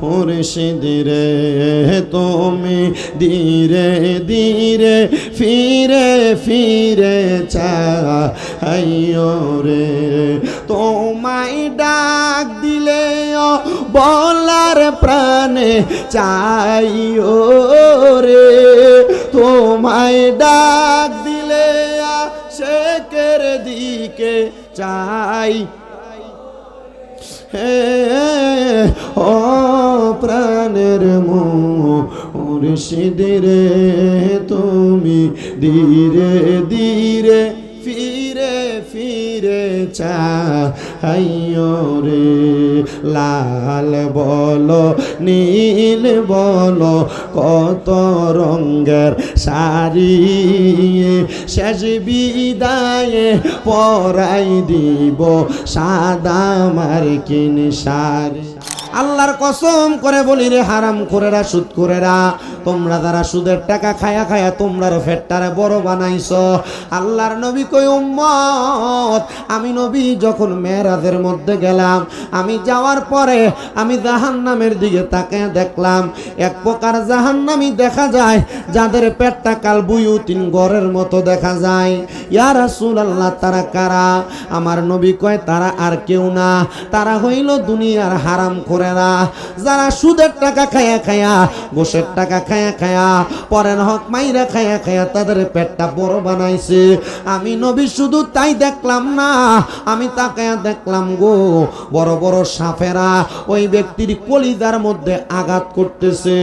মুর্শিদ রে তুমি ধীরে ধীরে ফিরে ফিরে চাইও রে তোমায় ডাক দিলে বলার প্রাণে চাইও রে তোমায় ডাক দিলে শেখের দিকে চাই ও প্রাণের মুর্শিদ রে তুমি ধীরে ধীরে ফিরে ফিরে চাইও রে লাল বলো নীল বলো কত রঙের শাড়ি শেষ বিদায়ে পরাই দিব সাদা মার্কিন শাড়ি আল্লাহর কসম করে বলি রে হারাম করেরা সুদ করেরা তোমরা যারা সুদের টাকা খায়া খায়া তোমরার ফেটটারে বড় বানাইছো আল্লাহর নবী কই উম্মত আমি নবী যখন মেরাজের মধ্যে গেলাম আমি যাওয়ার পরে আমি জাহান্নামের দিকে তাকিয়ে দেখলাম এক প্রকার জাহান্নামী দেখা যায় যাদের পেটটা কাল বুয়ুতিন ঘরের মতো দেখা যায় ইয়া রাসূলুল্লাহ তারা কারা আমার নবী কয় তারা আর কেউ না তারা হইল দুনিয়ার হারাম করেরা যারা সুদের টাকা খায়া খায়া গোশের টাকা খায়া খায়া পরের হক মাইরা খায়া খায়া তাদের পেটটা বড় বানাইছে আমি নবী শুধু তাই দেখলাম না আমি তাকায়া দেখলাম গো বড় বড় সাপেরা ওই ব্যক্তির কলিজার মধ্যে আঘাত করতেছে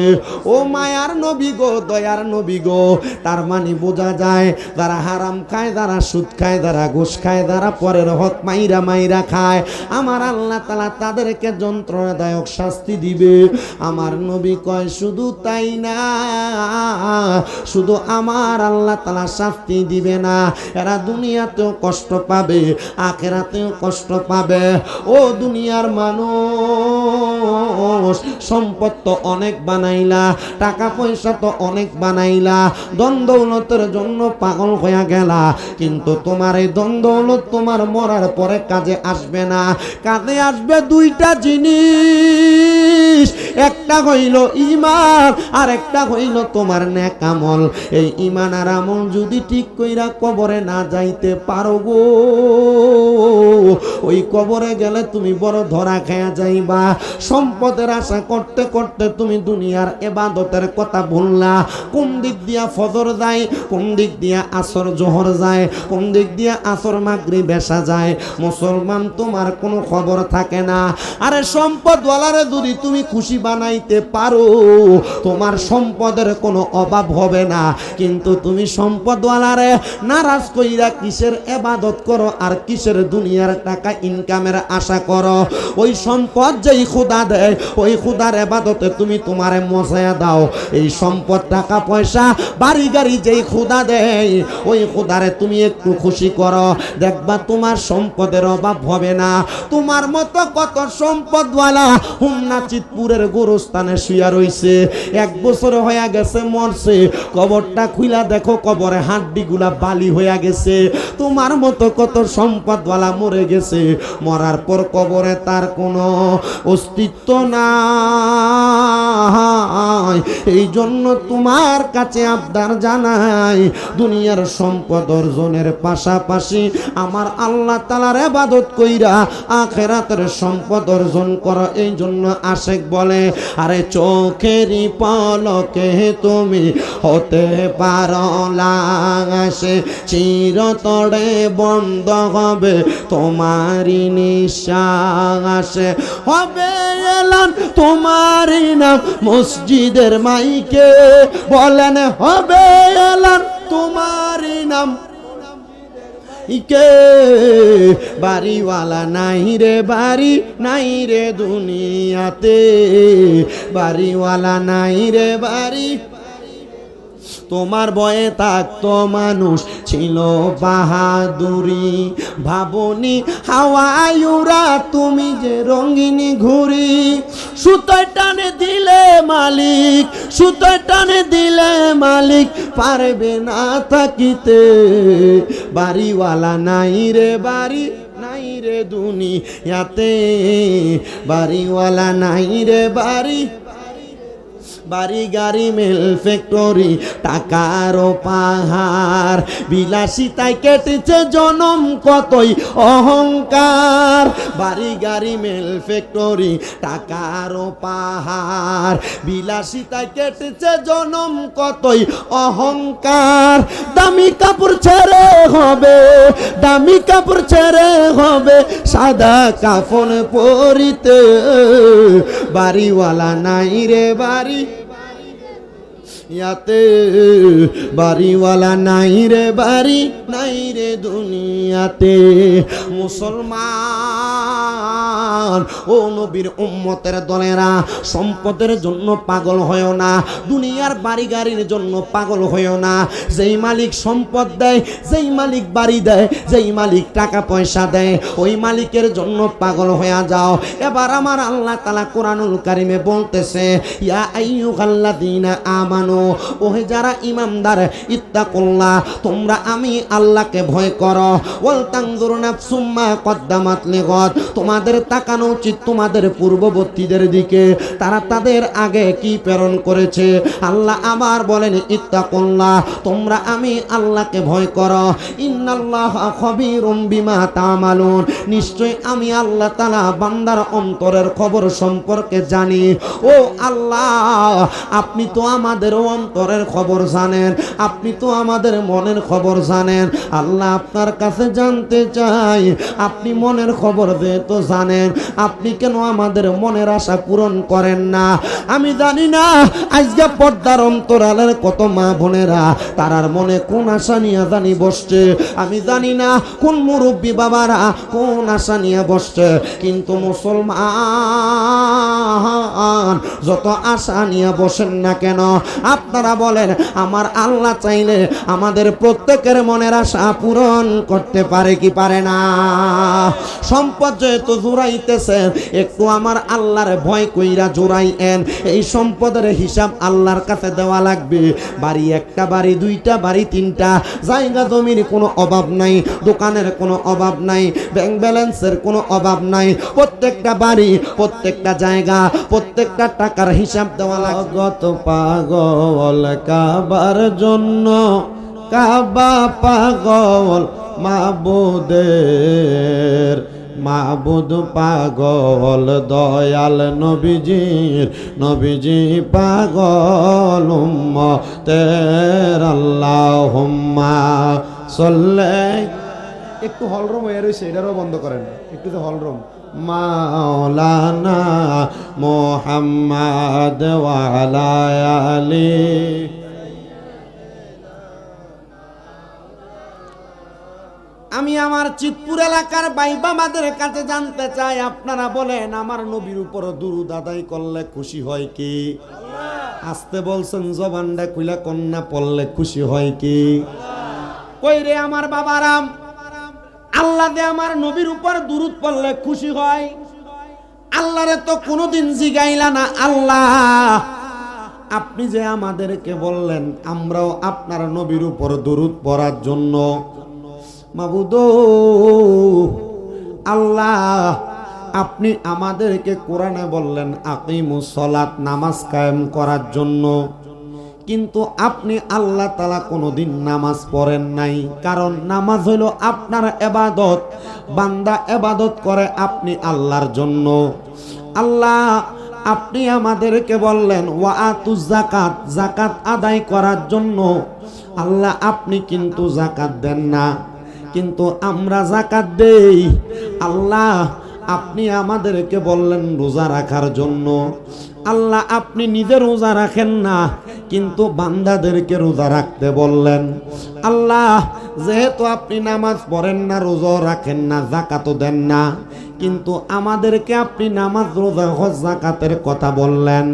ও মায়ার নবী গো দয়ার নবী গো তার মানে বোঝা যায় যারা হারাম খায় যারা সুদ খায় যারা ঘুষ খায় যারা পরের হক মাইরা মাইরা খায় আমার আল্লাহ তাআলা তাদেরকে যন্ত্রণাদায়ক শাস্তি দিবে আমার নবী কয় শুধু তাই না শুধু আমার আল্লাহ তাআলা শাস্তি দিবে না এরা দুনিয়াতেও কষ্ট পাবে আখিরাতেও কষ্ট পাবে ও দুনিয়ার মানুষ সম্পদ তো অনেক বানাইলা টাকা পয়সা তো অনেক বানাইলা ধন দৌলতের জন্য পাগল হয়ে গেলা কিন্তু তোমার এই ধন দৌলত তোমার মরার পরে কাজে আসবে না কাজে আসবে দুইটা জিনিস একটা হইল ঈমান আর একটা হইল তোমার নেক আমল এই ঈমান আর আমল যদি ঠিক কইরা কবরে না যাইতে পারো গো ওই কবরে গেলে তুমি বড় ধরা খেয়া যাইবা সম্পদের আশা করতে করতে তুমি দুনিয়ার ইবাদতের কথা ভুললা কোন দিক দিয়া ফজর যায় কোন দিক দিয়া আসর জোহর যায় কোন দিক দিয়া আসর মাগরিব এশা যায় মুসলমান তোমার কোনো খবর থাকে না আরে সম্পদওয়ালারে যদি তুমি খুশি বানাইতে পারো তোমার সম্পদের কোনো অভাব হবে না কিন্তু তুমি সম্পদওয়ালারে নারাজ কইরা কিসের ইবাদত করো আর কিসের দুনিয়ার টাকা ইনকামের আশা করো ওই সম্পদ যেই খোদা দেয় ওই খোদার ইবাদতে তুমি তোমারে মজায়া দাও এই সম্পদ টাকা পয়সা বাড়ি গাড়ি যেই খোদা দেয় ওই খোদারে তুমি একটু খুশি করো দেখবা তোমার সম্পদের অভাব হবে না তোমার মতো কত সম্পদওয়ালা হুমনা চিতপুরের গোরস্থানে শুয়া রইছে 1 বছর হয়ে গেছে মরছে কবরটা খুইলা দেখো কবরে হাড্ডিগুলা বালি হয়ে গেছে তোমার মতো কত সম্পদওয়ালা মরে গেছে মরার পর কবরে তার কোনো অস্তিত্ব নাই এই জন্য তোমার কাছে আবদার জানাই দুনিয়ার সম্পদ অর্জনের পাশাপাশি আমার আল্লাহ তাআলার ইবাদত কইরা আখিরাতের সম্পদ অর্জন করো এই জন্য আশিক বলে আরে চোখেরই পলকে তুমি হতে পারো লাগাসে চিরতরে বন্ধ হবে তোমারই নিঃশ্বাসে হবে এলান তোমারই নাম মসজিদের মাইকে বলেন হবে এলান তোমারই নাম ইকে বাড়িওয়ালা নাই রে বাড়ি নাই রে দুনিয়াতে বাড়িওয়ালা নাই রে বাড়ি তোমার বয়ে থাকতো মানুষ ছিল বাহাদুরি ভাবনি হাওয়ায়ুরা তুমি যে রঙিনী ঘুরি সুতোয় টানে দিলে মালিক সুতোয় টানে দিলে মালিক পারবে না থাকিতে বাড়িওয়ালা নাই রে বাড়ি নাই নাই রে দুনিয়াতে, বাড়িওয়ালা নাই রে বাড়ি, বাড়ি গাড়ি মিল ফ্যাক্টরি টাকারও পাহাড়, বিলাসিতায় কেটেছে জনম কতই অহংকার। বাড়ি গাড়ি মিল ফ্যাক্টরি টাকারও পাহাড়, বিলাসিতায় কেটেছে জনম কতই অহংকার। দামি কাপড় ছেড়ে হবে, দামি কাপড় ছেড়ে হবে সাদা কাফন পরিতে, বাড়িওয়ালা নাই রে বাড়ি ইয়াতে, বাড়িওয়ালা নাই রে বাড়ি, নাই রে দুনিয়াতে। মুসলমান ও নবীর উম্মতের দলেরা, সম্পদের জন্য পাগল হয়েও না, দুনিয়ার বাড়ি গাড়ির জন্য পাগল হয়েও না। যেই মালিক সম্পদ দেয়, যেই মালিক বাড়ি দেয়, যেই মালিক টাকা পয়সা দেয়, ওই মালিকের জন্য পাগল হয়ে যাও। এবার আমার আল্লাহ তাআলা কোরআনুল কারিমে বলতেছে, ইয়া আইয়ুহাল্লাযীনা আমানু, ওহে যারা ঈমানদার, ইত্তাকুল্লাহ, তোমরা আমি আল্লাহকে ভয় করো। ওয়াল তানজুর নাফসুম মা কদ্দামাত লিগাদ, তোমাদের তাকানো উচিত তোমাদের পূর্ববর্তীদের দিকে, তারা তাদের আগে কি প্রেরণ করেছে। আল্লাহ আবার বলেন, ইত্তাকুল্লাহ, তোমরা আমি আল্লাহকে ভয় করো। ইন্নাল্লাহা খবীরুম বিমা তা'মালুন, নিশ্চয় আমি আল্লাহ তাআলা বান্দার অন্তরের খবর সম্পর্কে জানি। ও আল্লাহ, আপনি তো আমাদের অন্তরের খবর জানেন, আপনি তো আমাদের মনের খবর জানেন। আল্লাহ, আপনার কাছে জানতে চাই, আপনি মনের খবর যেহেতু জানেন, আপনি কেন আমাদের মনের আশা পূরণ করেন না? আমি জানি না আজকে পর্দার অন্তরালের কত মা বোনেরা তারার মনে কোন আশা নিয়ে জানি বসছে, আমি জানি না কোন মুরব্বী বাবারা কোন আশা নিয়ে বসছে, কিন্তু মুসলমান যত আশা নিয়ে বসেন না কেন, আপনারা বলেন আমার আল্লাহ চাইলে আমাদের প্রত্যেকের মনের আশা পূরণ করতে পারে কি পারে না? সম্পদ যেহেতু জোড়াইতেছেন, একটু আমার আল্লাহর ভয় কইরা জোড়াইয়েন। এই সম্পদের হিসাব আল্লাহর কাছে দেওয়া লাগবে। বাড়ি একটা, বাড়ি দুইটা, বাড়ি তিনটা, জায়গা জমির কোনো অভাব নাই, দোকানের কোনো অভাব নাই, ব্যাংক ব্যালেন্সের কোনো অভাব নাই। প্রত্যেকটা বাড়ি, প্রত্যেকটা জায়গা, প্রত্যেকটা টাকার হিসাব দেওয়া লাগবে। গত পাগল কাবার জন্য, কাবা পাগল মাবুদের, মাবুদ পাগল দয়াল নবীজির, নবীজি পাগল উম্মতের। আল্লাহুম্মা সাল্লি, একটু হলরুম হয়ে রয়েছে, এটারও বন্ধ করেন একটু, তো হলরুম। মাওলানা মুহাম্মদ ওয়া আলা আলি। আমি আমার চিতপুর এলাকার ভাই বাবাদের কাছে জানতে চাই, আপনারা বলেন আমার নবীর উপর দুরূদ আদায় করলে খুশি হয় কি? আসতে বলছেন, জবানটা খুলে কন্যা পড়লে খুশি হয় কি? কই রে আমার বাবারাম, আল্লাহ দে আমার নবীর উপর দুরূদ পড়লে খুশি হয়। আল্লাহরে তো কোনোদিন জিগাইলা না, আল্লাহ আপনি যে আমাদেরকে বললেন আমরাও আপনার নবীর উপর দুরূদ পড়ার জন্য, মাবুদ আল্লাহ আপনি আমাদেরকে কোরআনে বললেন আকিমুস সালাত, নামাজ কায়েম করার জন্য, কিন্তু আপনি আল্লাহ তাআলা কোনোদিন নামাজ পড়েন নাই। কারণ নামাজ হইল আপনার ইবাদত, বান্দা ইবাদত করে আপনি আল্লাহর জন্য। আল্লাহ আপনি আমাদেরকে বললেন ওয়া আতুজ যাকাত, যাকাত আদায় করার জন্য। আল্লাহ আপনি কিন্তু যাকাত দেন না, কিন্তু আমরা যাকাত দেই। আল্লাহ আপনি আমাদেরকে বললেন রোজা রাখার জন্য। আল্লাহ আপনি নিজে রোজা রাখেন না, কিন্তু বান্দাদেরকে রোজা রাখতে বললেন। আল্লাহ যেহেতু আপনি নামাজ পড়েন না, রোজা রাখেন না, যাকাতও দেন না, কিন্তু আমাদেরকে আপনি নামাজ, রোজা, হজ, যাকাতের কথা বললেন।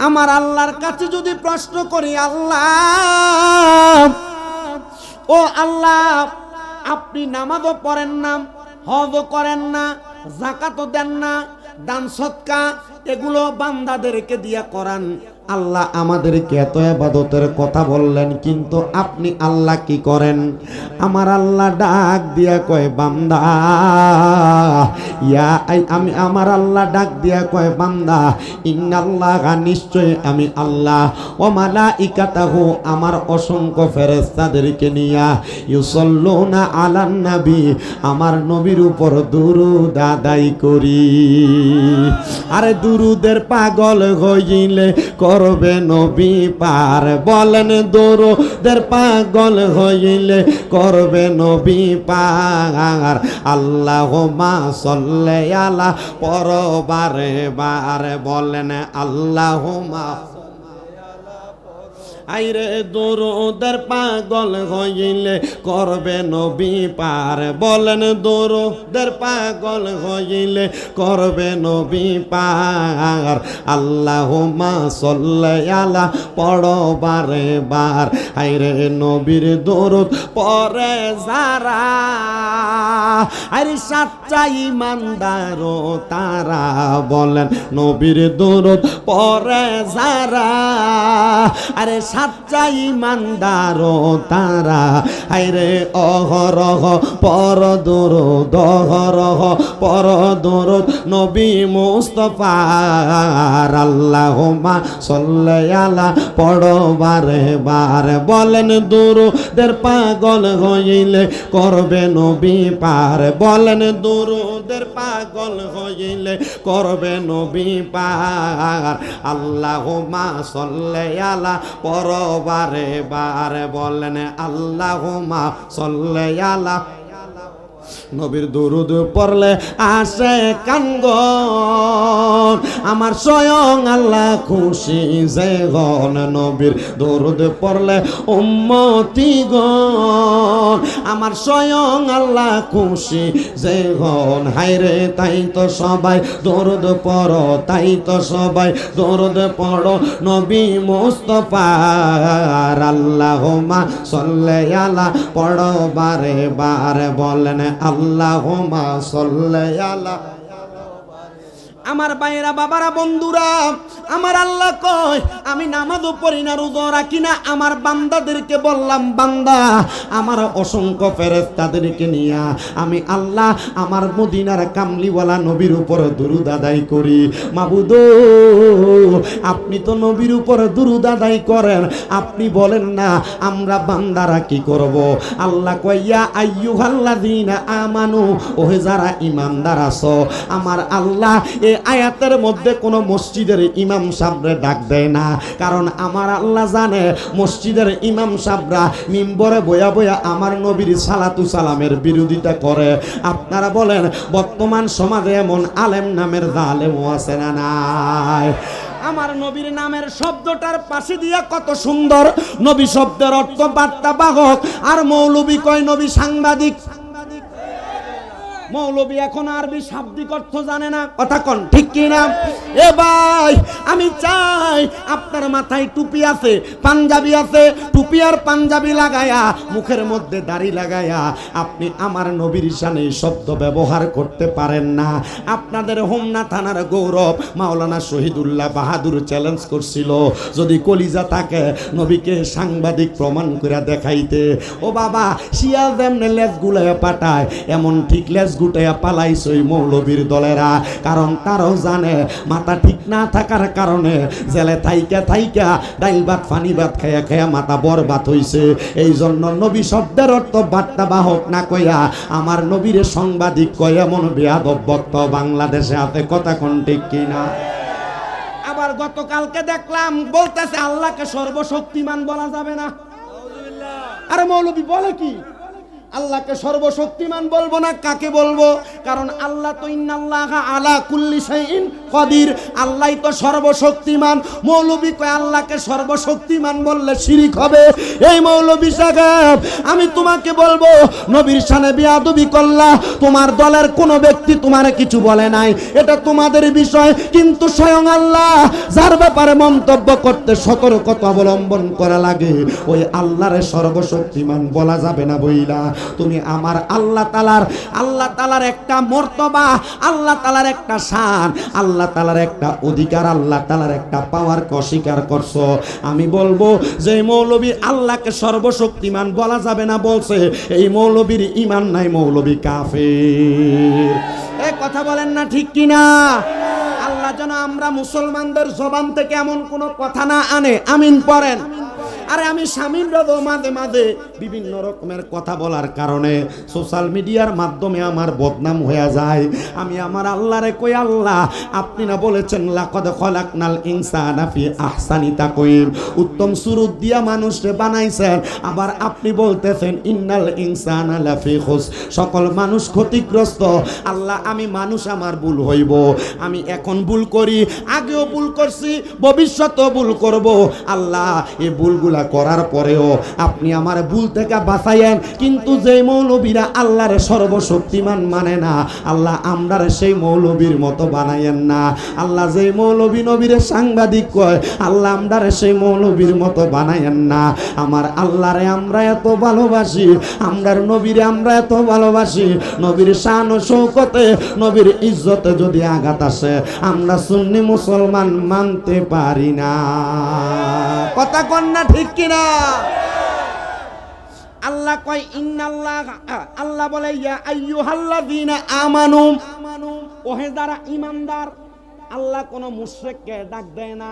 আমার আল্লাহর কাছে যদি প্রশ্ন করি, আল্লাহ ও আল্লাহ আপনি নামাজও পড়েন না, হজও করেন না, যাকাতও দেন না, দান সদকা এগুলো বান্দাদেরকে দিয়া করান, আল্লাহ আমাদেরকে এত ইবাদতের কথা বললেন, কিন্তু আপনি আল্লাহ কি করেন? আমার আল্লাহ ডাক দিয়া কয় বান্দা, আমার আল্লাহ ডাক দিয়া কয় বান্দা, ইন্নাল্লাহা নিশ্চয় আমি আল্লাহ, ও মালাইকাতাহু আমার অসংখ্য ফেরেশতাদেরকে নিয়া, ইউসাল্লুনা আলান নবী আমার নবীর উপর দুরূদ আদায় করি। আরে দুরূদের পাগল হইলে করবে নবী পার, বলেন দুরূদের পাগল হইলে করবে নবী পার। আল্লাহুম্মা সাল্লি আলা পরবারে বারে, বলেন আল্লাহুম্মা আইরে দুরূদের পাগল হইলে করবে নবী পার, বলেন দুরূদের পাগল হইলে করবে নবী পার। আল্লাহুম্মা সাল্লি আলা পড়ো বারে বার, আইরে নবীর দুরূদ পড়ে যারা, আরে সাচ্চা ঈমানদার তারা, বলেন নবীর দুরূদ পড়ে যারা, আরে সাচ্চা ঈমানদার তারা, আইরে অহরহ পর দুরূদ, অহরহ পর দুরূদ নবী মুস্তাফার। আল্লাহুম্মা সাল্লি আলা পড়ো বারে বার, বলেন দুরূদের পাগল হইলে করবে নবী পার, বলেন দুরূদের পাগল হইলে করবে নবী পার। আল্লাহুম্মা সাল্লি আলা পড়ো বারে বার, বলেন আল্লাহুম্মা সাল্লি আলা। নবীর দুরূদ পড়লে আসে কাঙ্গন, আমার স্বয়ং আল্লাহ খুশি যে গণ। নবীর দুরূদ পড়লে উম্মতিগণ, আমার স্বয়ং আল্লাহ খুশি যে গণ। হায়রে তাই তো সবাই দুরূদ পড়ো, তাই তো সবাই দুরূদ পড়ো নবী মুস্তাফার। আল্লাহুম্মা সাল্লি আলা পড়ো বারে বারে, বলেন আল্লাহুম্মা সাল্লি আলা। আমার ভাইয়েরা, বাবারা, বন্ধুরা, আমার আল্লাহ কয় আমি নামাজও পড়ি না, রোজা রাখি না, আমার বান্দাদেরকে বললাম বান্দা আমার অসংখ্য ফেরেশতাদেরকে নিয়া আমি আল্লাহ আমার মদিনার কামলিওয়ালা নবীর উপর দুরূদ আদায় করি। মাবুদ আপনি তো নবীর উপর দুরূদ আদায় করেন, আপনি বলেন না আমরা বান্দারা কি করব? আল্লাহ কয় ইয়া আইয়ুহাল্লাযীনা আমানু, ওহে যারা ঈমানদার আছো, আমার আল্লাহ এই আয়াতের মধ্যে কোন মসজিদের ইমাম সাহেবরে ডাক দেয় না, কারণ আমার আল্লাহ জানে মসজিদের ইমাম সাহেবরা মিম্বরে বয়া বয়া আমার নবীর সালাতু সালামের বিরোধিতা করে। আপনারা বলেন বর্তমান সমাজে এমন আলেম নামের জালেমও আছে না নাই? আমার নবীর নামের শব্দটার পাশে দিয়া কত সুন্দর, নবী শব্দের অর্থ বার্তা বাহক, আর মৌলবী কয় নবী সাংবাদিক। মৌলবী এখন আরবি শাব্দিক অর্থ জানে না, কথা কোন ঠিক কি না? এ ভাই আমি চাই আপনার মাথায় টুপি আছে, পাঞ্জাবি আছে, টুপি আর পাঞ্জাবি লাগায়া, মুখের মধ্যে দাড়ি লাগায়া আপনি আমার নবীর শানে শব্দ ব্যবহার করতে পারেন না। আপনাদের হোমনা থানার গৌরব মাওলানা শহীদুল্লাহ বাহাদুর চ্যালেঞ্জ করছিল, যদি কলিজা থাকে নবীকে সাংবাদিক প্রমাণ করে দেখাইতে। ও বাবা, শিয়া যেমনে লেজ গুলায় পাঠায়, এমন ঠিক লেজ গুটাইয়া পালাইছে ওই মৌলবীর দলেরা, কারণ তারাও জানে মাথা ঠিক না থাকার কারণে জেলে থাইকা থাইকা ডাইল ভাত ফানি ভাত খাইয়া খাইয়া মাথা বরবাদ হইছে। এই জন্য নবী শব্দের অর্থ বার্তা বাহক না কইয়া আমার নবীরে সাংবাদিক কয়, এমন বেয়াদব বক্তা বাংলাদেশে আছে, কথা কোন ঠিক কিনা? আবার গতকালকে দেখলাম বলতেছে আল্লাহকে সর্বশক্তিমান বলা যাবে না। আরে মৌলবী বলে কি আল্লাহকে সর্বশক্তিমান বলবো না, কাকে বলবো? কারণ আল্লাহ তো ইন্নাল্লাহা আলা কুল্লি শাইইন কাদির, আল্লাহই তো সর্বশক্তিমান। মৌলবী কয় আল্লাহকে সর্বশক্তিমান বললে শিরিক হবে। এই মৌলবী সাহেব আমি তোমাকে বলবো, নবীর শানে বেয়াদবি করলা, তোমার দলের কোনো ব্যক্তি তোমার কিছু বলে নাই, এটা তোমাদের বিষয়, কিন্তু স্বয়ং আল্লাহ যার ব্যাপারে মন্তব্য করতে সতর্কতা অবলম্বন করা লাগে, ওই আল্লাহরে সর্বশক্তিমান বলা যাবে না বইলা। তুমি আমার আল্লাহ তাআলার একটা মর্তবা, আল্লাহ তাআলার একটা শান, আল্লাহ তাআলার একটা অধিকার, আল্লাহ তাআলার একটা পাওয়ারকে অস্বীকার করছো। আমি বলবো যে মৌলবী আল্লাহকে সর্বশক্তিমান বলা যাবে না বলছে, এই মৌলবীর ঈমান নাই, মৌলবী কাফের। এই কথা বলেন না ঠিক কিনা? আল্লাহ যেন আমরা মুসলমানদের জবান থেকে এমন কোনো কথা না আনে, আমিন পড়েন। আরে আমি স্বামীর মাঝে মাঝে বিভিন্ন রকমের কথা বলার কারণে সোশ্যাল মিডিয়ার মাধ্যমে আমার বদনাম হয়ে যায়। আমি আমার আল্লাহরে কই, আল্লাহ আপনি না বলেছেন লাকাদ খলাকনাল ইনসানা ফি আহসানি তাকওয়িম, উত্তম সুরত দিয়া মানুষকে বানাইছেন, আবার আপনি বলতেছেন ইন্নাল ইনসানা লাফি খুস, সকল মানুষ ক্ষতিগ্রস্ত। আল্লাহ আমি মানুষ, আমার ভুল হইব, আমি এখন ভুল করি, আগেও ভুল করছি, ভবিষ্যতেও ভুল করব। আল্লাহ এই ভুলগুলা করার পরেও আপনি আমার ভুল থেকে বাঁচাইয়েন। কিন্তু যে মৌলবীরা আল্লাহর সর্বশক্তিমান মানে না, আল্লাহ আমরারে সেই মৌলবীর মতো বানাইয়েন না। আল্লাহ যে মৌলবী নবীরে সাংবাদিক কয়, আল্লাহ আমরারে সেই মৌলবীর মতো বানাইয়েন না। আমার আল্লাহরে আমরা এত ভালোবাসি, আমরার নবীরে আমরা এত ভালোবাসি, নবীর শান ও শৌকতে, নবীর ইজ্জতে যদি আঘাত আসে আমরা সুন্নি মুসলমান মানতে পারি না। কথা কন না ঠিক কিনা? আল্লাহ কয় ইন্নাল্লাহ, আল্লাহ বলে ইয়া আইয়ুহাল্লাযীনা আমানু, ওহে যারা ঈমানদার। আল্লাহ কোন মুশরিককে ডাক দেয় না,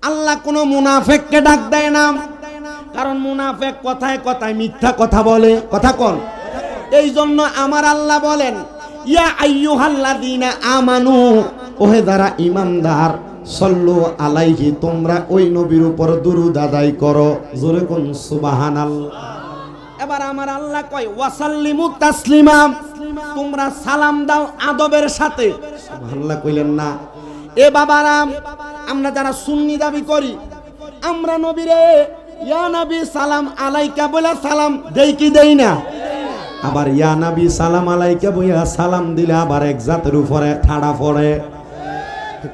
আল্লাহ কোন মুনাফিককে ডাক দেয় না, কারণ মুনাফিক কথায় কথায় মিথ্যা কথা বলে। কথা কোন? এই জন্য আমার আল্লাহ বলেন ইয়া আইয়ুহাল্লাযীনা আমানু, ওহে যারা ঈমানদার, সল্লু আলাইহি, তোমরা ওই নবীর উপর দুরূদ আদায় করো। জোরে কোন সুবহানাল্লাহ। এবার আমার আল্লাহ কয় ওয়াসাল্লিমু তাসলিমা, তোমরা সালাম দাও আদবের সাথে। সুবহানাল্লাহ কইলেন না? এ বাবারা, আমরা যারা সুন্নি দাবি করি, আমরা নবীরে ইয়া নবী সালাম আলাইকা বলে সালাম দেই কি দেই না? আবার ইয়া নবী সালাম আলাইকা বইয়া সালাম দিলে আবার এক জাতের উপরে ঠাড়া পড়ে।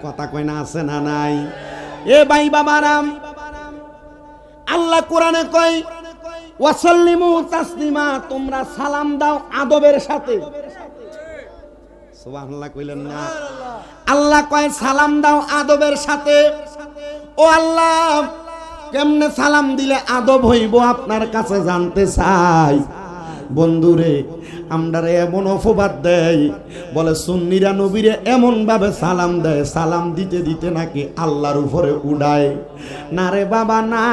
কথা কয় না? আছে না নাই? এ ভাই বাবারাম, আল্লাহ কোরআনে কয় ওয়াসাল্লিমু তাসলিমা, তোমরা সালাম দাও আদবের সাথে। সুবহানাল্লাহ কইলেন না? আল্লাহ কয় সালাম দাও আদবের সাথে। ও আল্লাহ, কেমনে সালাম দিলে আদব হইব আপনার কাছে জানতে চাই। বন্ধুরে, আমরারে এমন অপবাদ দেয়, বলে সুন্নিরা নবীরে এমন ভাবে সালাম দেয়, সালাম দিতে দিতে নাকি আল্লাহর উপরে উড়ায়। না রে বাবা না,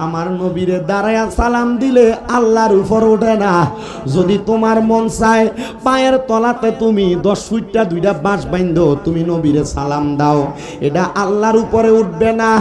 আমার নবীরে দাঁড়ায়া সালাম দিলে আল্লাহর উপর ওঠে না। যদি তোমার মন চায় পায়ের তলাতে তুমি 10 ফুটটা 2টা বাঁশ বাইন্ধো, তুমি নবীরে সালাম দাও, এটা আল্লাহর উপরে উঠবে না।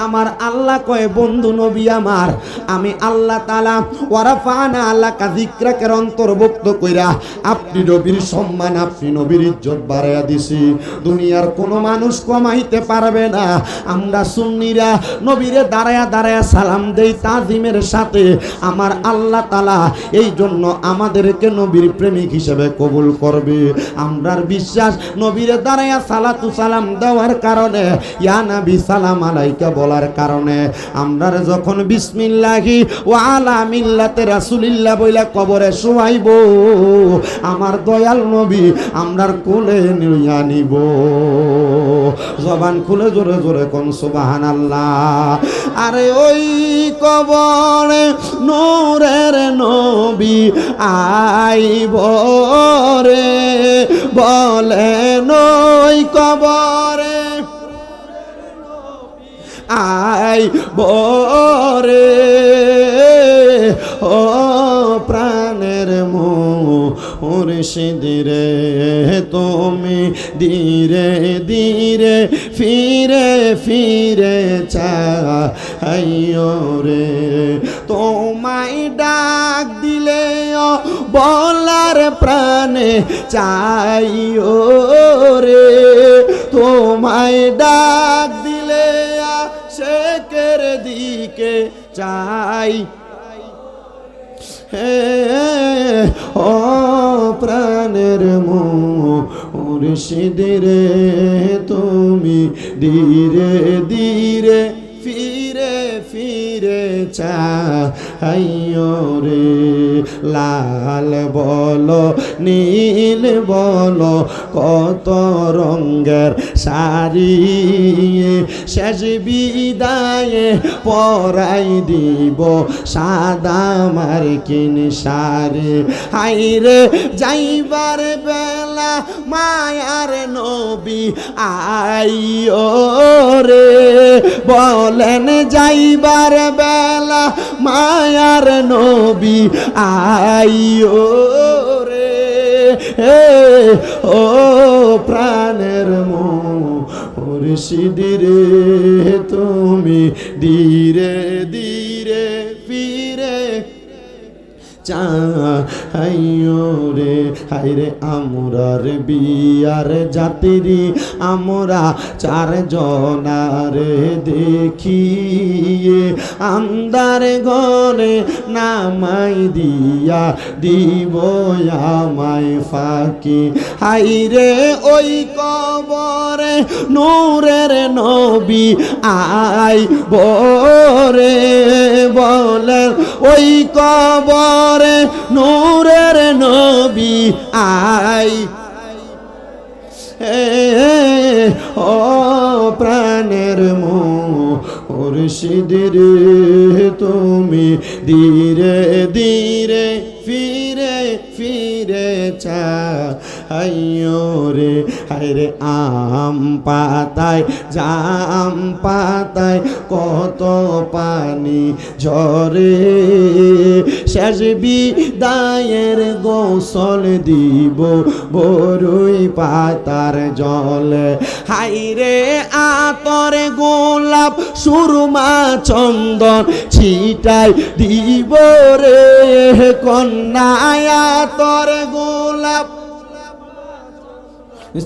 আমার আল্লাহ কয় বন্ধু নবী আমার, আমি আল্লাহ তাআলা ওয়ারাফানা আলাকা যিকরাকে অন্তর্ভুক্ত কইরা আপনি নবীর সম্মান, আপনি নবীর ইজ্জত বাড়াইয়া দিছি, দুনিয়ার কোনো মানুষ কমাইতে পারবে না। আমরা সুন্নিরা নবীরে দাঁড়ায়া দাঁড়ায়া সালাম দেই তাজিমের সাথে। আমার আল্লাহ তাআলা এই জন্য আমাদেরকে নবীর প্রেমিক হিসেবে কবুল করবে। আমরার বিশ্বাস নবীরে দাঁড়ায়া সালাতু সালাম দেওয়ার কারণে, ইয়া নবী সালাম আলাইকা বলার কারণে, আমরার যখন বিসমিল্লাহি ওয়া আলা মিল্লাতে রাসূলিল্লাহ বইলা কবরে শোয়াইব, আমার দয়াল নবী আমরার কোলে নিয়া নিব। জবান খুলে জোরে জোরে কোন সুবহানাল্লাহ। আরে ওই কবরে নূরের নবী আইব রে, বলেন ওই কবরে আইব রে, ও প্রাণের মুর্শিদ রে, তুমি ধীরে ধীরে ফিরে ফিরে চাইও রে, তোমায় ডাক দিলে বলার প্রাণে চাইও রে, তোমায় ডাক দিলে শেখের দিকে চাই। ও প্রাণের মুর্শিদ রে, তুমি ধীরে ধীরে ফিরে ফিরে চাইও রে। লাল বলো নীল বলো কত রঙের শাড়ি, শেষ বিদায়ে পরাই দিব সাদা মার্কিন শাড়ি। হাইরে যাইবার বেলা মায়ার নবী আইও রে, বলেন যাইবার বেলা মায়ার নবী আইও রে। ও প্রাণের মুর্শিদ রে, তুমি ধীরে ধীরে ফিরে চাইও রে। হাইরে আমরার বিয়ার যাত্রী আমরা চারজনারে দেখি, আন্দার ঘরে নামাই দিয়া দিব আমায় ফাঁকি। হাইরে ওই কবরে নূরের নবী আই বরে, বলেন ওই কবরে নূরের নবী আই। ও প্রাণের মুর্শিদ রে, তুমি ধীরে ধীরে ফিরে ফিরে চাইও রে। হায়রে আম পাতায় জাম পাতায় কত পানি ঝরে, শেষ বিদায়ের গোসল দিব বরুই পাতার জলে। হাইরে আতর গোলাপ সুরমা চন্দন ছিটাই দিব রে, কন্যায় আতর গোলাপ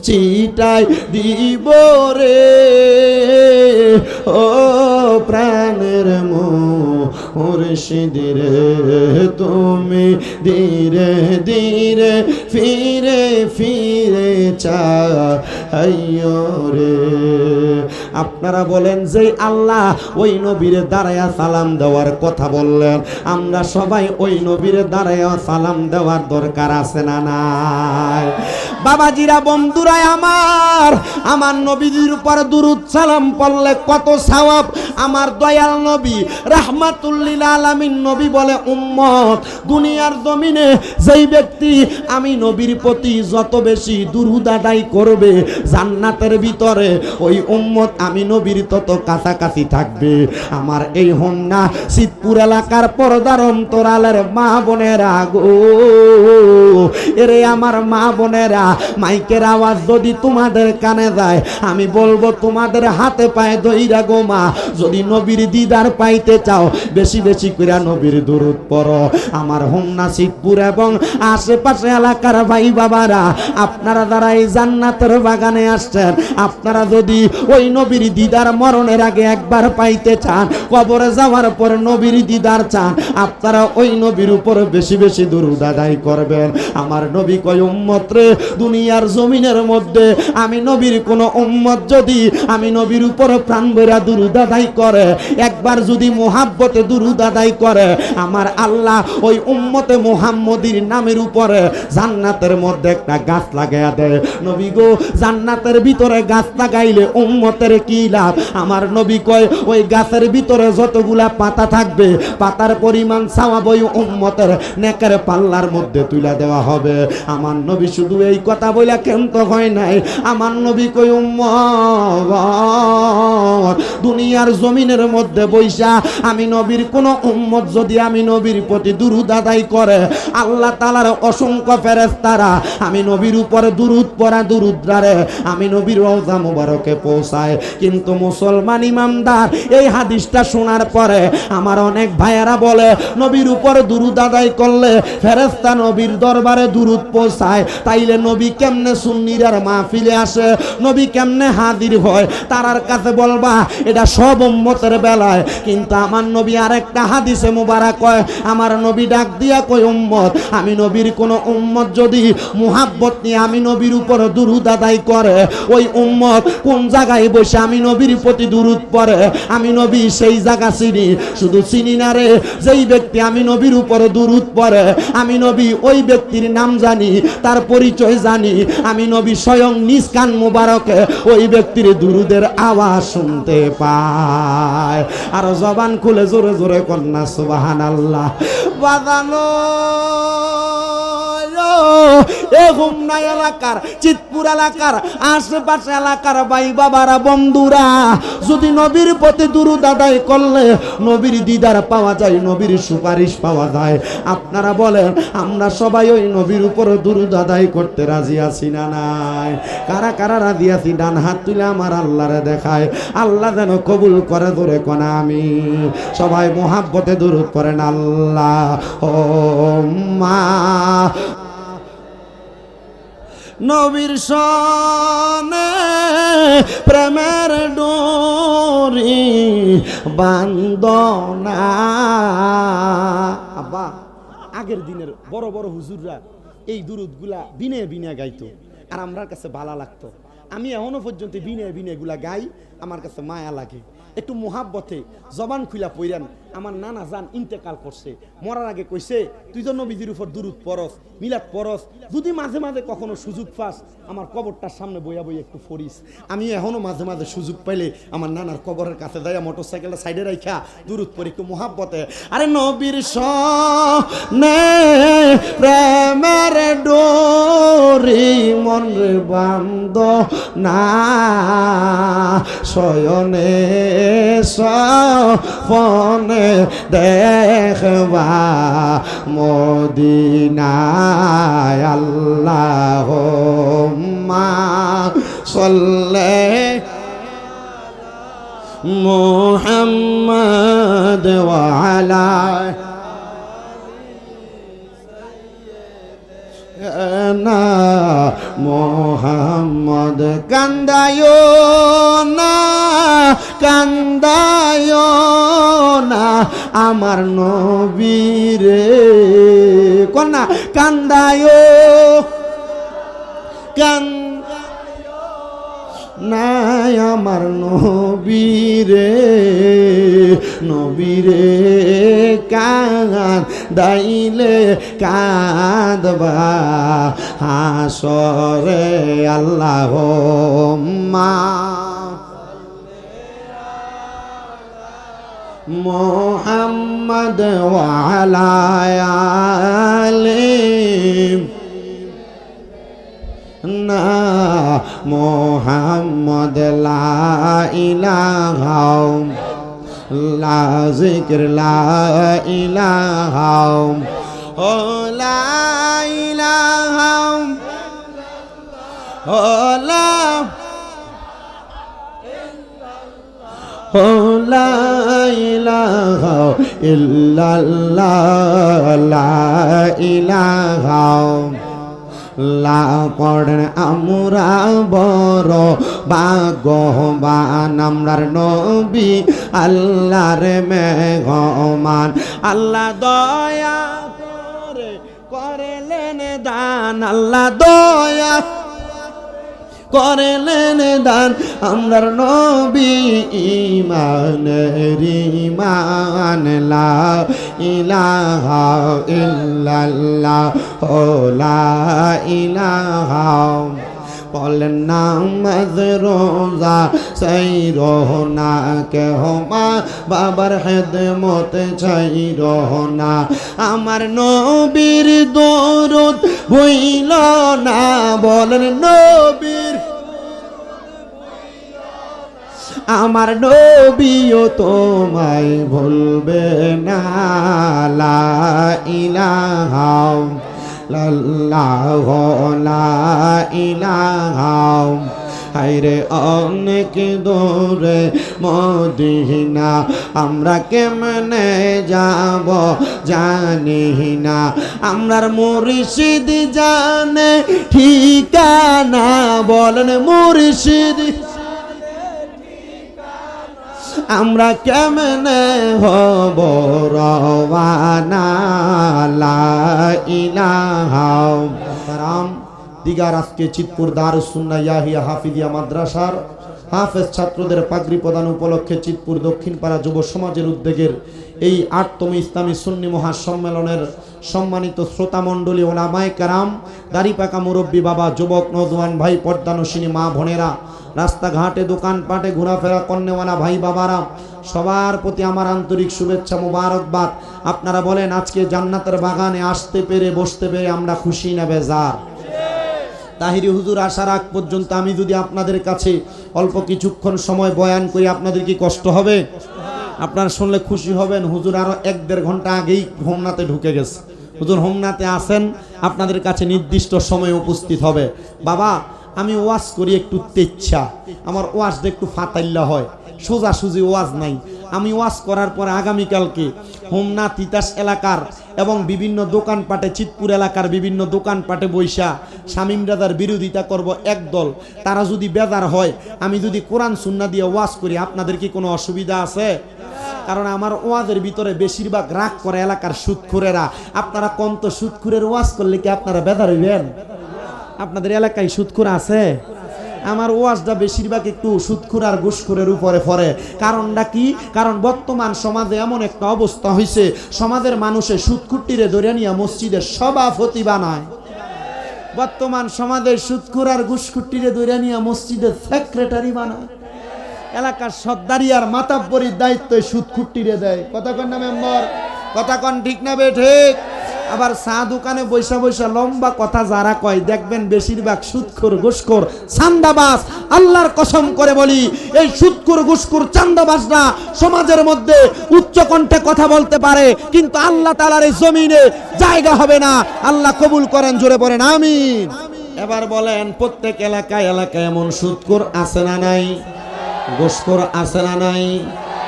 চিটাই দিব রে। ও প্রাণের মুর্শিদ রে, তুমি ধীরে ধীরে ফিরে ফিরে চাইও রে। আপনারা বলেন যে আল্লাহ ওই নবীর দাঁড়ায়া সালাম দেওয়ার কথা বললেন, আমরা সবাই ওই নবীর দাঁড়ায়া সালাম দেওয়ার দরকার আছে না নাই? বাবাজিরা, বন্ধুরা আমার, আমার নবীর উপর দুরূদ সালাম পড়লে কত সওয়াব। আমার দয়াল নবী রাহমাতুল লিল আলামিন নবী বলে, উম্মত দুনিয়ার জমিনে যেই ব্যক্তি আমি নবীর প্রতি যত বেশি দুরূদ আদায় করবে, জান্নাতের ভিতরে ওই উম্মত আমি নবীর তত কাছাকাছি থাকবে। আমার এই হোমনা সিদ্ধপুর এলাকার পর্দার অন্তরালের মা বোনেরা গো, এরে আমার মা বোনেরা, মাইকের আওয়াজ যদি তোমাদের কানে যায়, আমি বলবো তোমাদের হাতে পায়ে ধইরা গো মা, যদি নবীর দিদার পাইতে চাও বেশি বেশি করে নবীর দুরূদ পড়ো। আমার হোমনা সিদ্ধপুর এবং আশেপাশে এলাকার ভাই বাবারা, আপনারা যারা এই জান্নাতের বাগানে আসছেন, আপনারা যদি ওই নবীর দিদার মরণের আগে একবার পাইতে চান, কবরে যাওয়ার পর নবীর দিদার চান, আপনারা ওই নবীর উপর বেশি বেশি দুরূদ আদায় করবেন। আমার নবী কয়, উম্মত রে, দুনিয়ার জমিনের মধ্যে আমি নবীর কোন উম্মত যদি আমি নবীর উপর প্রাণ ভরা দুরূদ আদায় করে, একবার যদি মুহাব্বতে দুরূদ আদায় করে, আমার আল্লাহ ওই উম্মতে মুহাম্মদীর নামের উপরে জান্নাতের মধ্যে একটা গাছ লাগাইয়া দেয়। নবী গো, জান্নাতের ভিতরে গাছ লাগাইলে উম্মতের কি লাভ? আমার নবী কয়, ওই গাছের ভিতরে যতগুলা পাতা থাকবে, পাতার পরিমাণ সওয়াব ওই উম্মতের নেকের পাল্লার মধ্যে তুলে দেওয়া হবে। আমার নবী শুধু এই কথা বইলা ক্ষান্ত হয় নাই। আমার নবী কই, উম্মত দুনিয়ার জমিনের মধ্যে বৈশা আমি নবীর কোন উম্মত যদি আমি নবীর প্রতি দুরূদ আদায় করে, আল্লাহ তাআলার অসংখ্য ফেরেশতারা আমি নবীর উপরে দুরূদ পড়া দুরূদরারে আমি নবীর রওজা মুবারকে পৌঁছায়। কিন্তু মুসলমান ইমানদার এই হাদিসটা শোনার পরে আমার অনেক ভাইয়েরা বলে, নবীর উপরে দুরূদ আদায় করলে ফেরেশতা নবীর দরবারে দুরূদ পৌঁছায়, তাইলে নবী নবী কেমনে সুন্নিরার মাহফিলে আসে, নবী কেমনে হাজির হয়, তারার কাছে বলবা এটা সব উম্মতের বেলায়। কিন্তু আমার নবী আরেকটা হাদিসে মুবারক কয়, আমার নবী ডাক দিয়া কয় উম্মত, আমি নবীর কোন উম্মত যদি মুহাব্বত নিয়ে আমি নবীর উপর দুরূদ আদায় করে, ওই উম্মত কোন জায়গায় বসে আমি নবীর প্রতি দুরূদ পড়ে, আমি নবী সেই জায়গা চিনি। শুধু চিনি না রে, যেই ব্যক্তি আমি নবীর উপর দুরূদ পড়ে, আমি নবী ওই ব্যক্তির নাম জানি, তার পরিচয় জানি। আমি নবী স্বয়ং নিজ কান মুবারকে ওই ব্যক্তির দুরূদের আওয়াজ শুনতে পায়। আর জবান খুলে জোরে জোরে কন্যা সুবহানাল্লাহ। বাজানো এ হোমনা এলাকার, চিতপুর এলাকার, আশেপাশে এলাকার ভাই বাবারা, বন্ধুরা, যদি নবীর প্রতি দুরূদ আদায় করলে নবীর দিদার পাওয়া যায়, নবীর সুপারিশ পাওয়া যায়। আপনারা বলেন আমরা সবাই ওই নবীর উপর দুরূদ আদায় করতে রাজি আছি না নাই? কারা কারা রাজি আছি ডান হাত তুলে আমার আল্লাহরে দেখায়। আল্লাহ যেন কবুল করে, ধরে কোনা আমি সবাই মোহাব্বতে দুরূদ পড়েন আল্লাহ ও মা। নবীর সনে প্রেমের ডোরি বান্দনা। আব্বা, আগের দিনের বড় বড় হুজুররা এই দুরূদগুলা বিনে বিনে গাইতো, আর আমার কাছে ভালো লাগতো। আমি এখনো পর্যন্ত বিনে বিনে গুলা গাই, আমার কাছে মায়া লাগে। একটু মোহাব্বতে জবান খুলা পইরান। আমার নানা জান ইন্তেকাল করছে, মরার আগে কইছে তুই তো নবীজির উপর দুরূদ পড়স, মিলাদ পড়স, যদি মাঝে মাঝে কখনো সুযোগ পাস আমার কবরটার সামনে বইয়া বইয়া একটু পড়িস। আমি এখনো মাঝে মাঝে সুযোগ পাইলে আমার নানার কবরের কাছে যাই, মোটর সাইকেলটা সাইডে রাখা দুরূদ পড়ি একটু মোহাব্বতে। আরে নবীর সনে প্রেমের ডোরি মন রে বান্দ না, শয়নে সপনে দেখবা মদিনায়। আল্লাহুম্মা সাল্লি মুহাম্মাদ ওয়া আলা না মোহাম্মদ। কান্দায়ো না, কান্দায়ো না আমার নবীরে, কন্যা কান্দায়ো নাই আমার নবীরে, নবীরে কাঁদাইলে কাঁদবা হাসরে। আল্লাহুম্মা মুহাম্মদ ওয়া আলা আলি না মুহাম্মদ। লা ইলাহা লা যিকর লা ইলাহা ও লা ইলাহা ও লা লা ইলাহা ইল্লাল্লাহ লা ইলাহা লা পড়েন আমরা বড় ভাগ্যবান, আমরার নবী আল্লাহর মেহমান। আল্লাহ দয়া করে করলেন দান, আল্লাহ দয়া করলেন দান, আমরার নবী ঈমানের ঈমান। লা ইলাহা ইল্লাল্লাহ ও লা ইলাহা বলেন নামাজ রোজা সেই রোহনা কেহ মা বাবার খেদমত চাই রোহনা। আমার নবীর দরুদ ভুইল না, বলেন নবীর, আমার নবীও তোমায় ভুলবে না। লা ইলাহা ইল্লাল্লাহ লা ইলাহা হায়রে অনেক দূরে মদিনা, আমরা কেমনে যাব জানি না, আমরার মুর্শিদ জানে ঠিকানা, বলেন মুর্শিদ আমরা কেমনে হব রওয়ানা, লা ইলাহা ইল্লাল্লাহ। দিগার আজকে চিতপুর দারুস সুন্নাহ ইয়াহিয়া হাফিজিয়া মাদ্রাসার হাফেজ ছাত্রদের পাগড়ি প্রদান উপলক্ষে চিতপুর দক্ষিণপাড়া যুব সমাজের উদ্যোগের এই ৮তম ইসলামী সুন্নি মহাসম্মেলনের সম্মানিত শ্রোতামণ্ডলী, ওলামায়ে কেরাম, দাড়িপাকা মুরব্বী বাবা, যুবক নওজোয়ান ভাই, পর্দানশিনী মা বোনেরা, রাস্তাঘাটে দোকানপাটে ঘোরাফেরা কর্নেওয়ালা ভাই বাবারা, সবার প্রতি আমার আন্তরিক শুভেচ্ছা মোবারকবাদ। আপনারা বলেন আজকে জান্নাতের বাগানে আসতে পেরে বসতে পেরে আমরা খুশি না বেজার? তাহিরি হুজুর আসার আগ পর্যন্ত আমি যদি আপনাদের কাছে অল্প কিছুক্ষণ সময় বয়ান করি, আপনাদের কি কষ্ট হবে? আপনারা শুনলে খুশি হবেন। হুজুর আরো ১-১.৫ ঘন্টা আগেই হোমনাতে ঢুকে গেছে। হুজুর হোমনাতে আসেন, আপনাদের কাছে নির্দিষ্ট সময় উপস্থিত হবে। বাবা, আমি ওয়াজ করি একটু তেচ্ছা, আমার ওয়াজটা একটু ফাতাইল্লা হয়, সোজাসুজি ওয়াজ নাই। আমি ওয়াজ করার পরে আগামীকালকে হোমনা তিতাস এলাকার এবং বিভিন্ন দোকানপাটে, চিতপুর এলাকার বিভিন্ন দোকানপাটে বৈশা শামীম রাজার বিরোধিতা করব একদল। তারা যদি বেজার হয়, আমি যদি কোরআন সুন্নাহ দিয়ে ওয়াজ করি, আপনাদের কি কোনো অসুবিধা আছে? কারণ আমার ওয়াজের ভিতরে বেশিরভাগ রাগ করে এলাকার সুদখোরেরা। আপনারা কম তো সুদখোরের ওয়াজ করলে কি আপনারা বেজার হইবেন? আপনাদের এলাকায় সুদখোর আছে? আমার ওয়াজটা বেশিরভাগ একটু সুদখোর আর ঘুষখোরের উপরে পড়ে। কারণটা কি? কারণ বর্তমান সমাজে এমন একটা অবস্থা হয়েছে, সমাজের মানুষে সুদখুরটিরে ধরে নিয়ে মসজিদের সভাপতি বানায়। বর্তমান সমাজের সুদখোর আর ঘুষখুরটিরে ধরে নিয়ে মসজিদের সেক্রেটারি বানায়। এলাকার সর্দারি আর মাতাব্বরির দায়িত্ব সুদখুরটিরে দেয়। কথা কন না মেম্বার? কথা কন ঠিক না বে ঠিক? আবার চা দোকানে বৈশা বৈশা লম্বা কথা যারা কয়, দেখবেন বেশিরভাগ সুদখোর ঘুষখোর চান্দাবাজ। আল্লাহর কসম করে বলি, এই সুদখোর ঘুষখোর চান্দাবাজরা সমাজের মধ্যে উচ্চ কণ্ঠে কথা বলতে পারে, কিন্তু আল্লাহ তাআলার এই জমিনে জায়গা হবে না। আল্লাহ কবুল করেন, জোরে পড়েন আমিন। এবার বলেন, প্রত্যেক এলাকায় এলাকায় এমন সুদখোর আছে না নাই? ঘুষখোর আছে না নাই?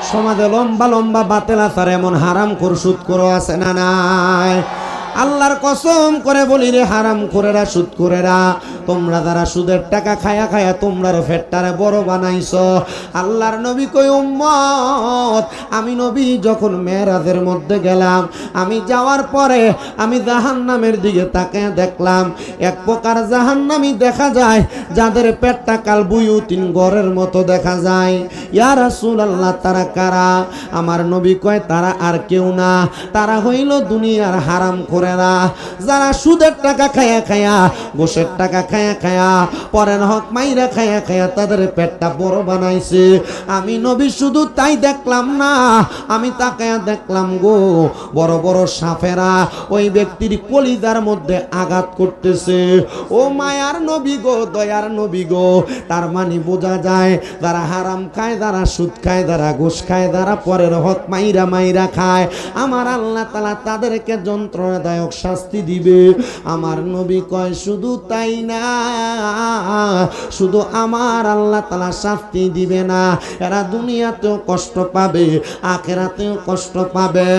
সমাজে লম্বা লম্বা বাতেল আচার এমন হারামখোর সুদখোর আছে না নাই? আল্লাহর কসম করে বলি রে হারামখোরেরা, সুদখোরেরা, তোমরা যারা সুদের টাকা খায়া খায়া তোমরার ফেটটারে বড় বানাইছো। আল্লাহর নবী কই, উম্মত, আমি নবী যখন মেরাজের মধ্যে গেলাম, আমি যাওয়ার পরে আমি জাহান্নামের দিকে তাকিয়ে দেখলাম, এক প্রকার জাহান্নামী দেখা যায় যাদের পেটটা কাল বুয়ুতিন ঘরের মতো দেখা যায়। ইয়া রাসূলুল্লাহ, তারা কারা? আমার নবী কয়, তারা আর কেউ না, তারা হইল দুনিয়ার হারামখোরেরা, যারা সুদের টাকা খায়া খায়া, ঘুষের টাকা খায়া খায়া, পরের হক মাইরা খায়া খায়া তাদের পেটটা বড় বানাইছে। আমি নবী শুধু তাই দেখলাম না, আমি তাকায়া দেখলাম গো, বড় বড় সাপেরা ওই ব্যক্তির কলিজার মধ্যে আঘাত করতেছে। ও মায়ার নবী গো, দয়ার নবী গো, তার মানে বোঝা যায় যারা হারাম খায়, যারা সুদ খায়, যারা ঘুষ খায়, যারা পরের হক মাইরা মাইরা খায়, আমার আল্লাহ তাআলা তাদেরকে যন্ত্রণাদায়ক শাস্তি দিবে। আমার নবী কয়, শুধু তাই না, শুধু আমার আল্লাহ তাআলা শাস্তি দিবে না, এরা দুনিয়াতেও কষ্ট পাবে, আখিরাতেও কষ্ট পাবে।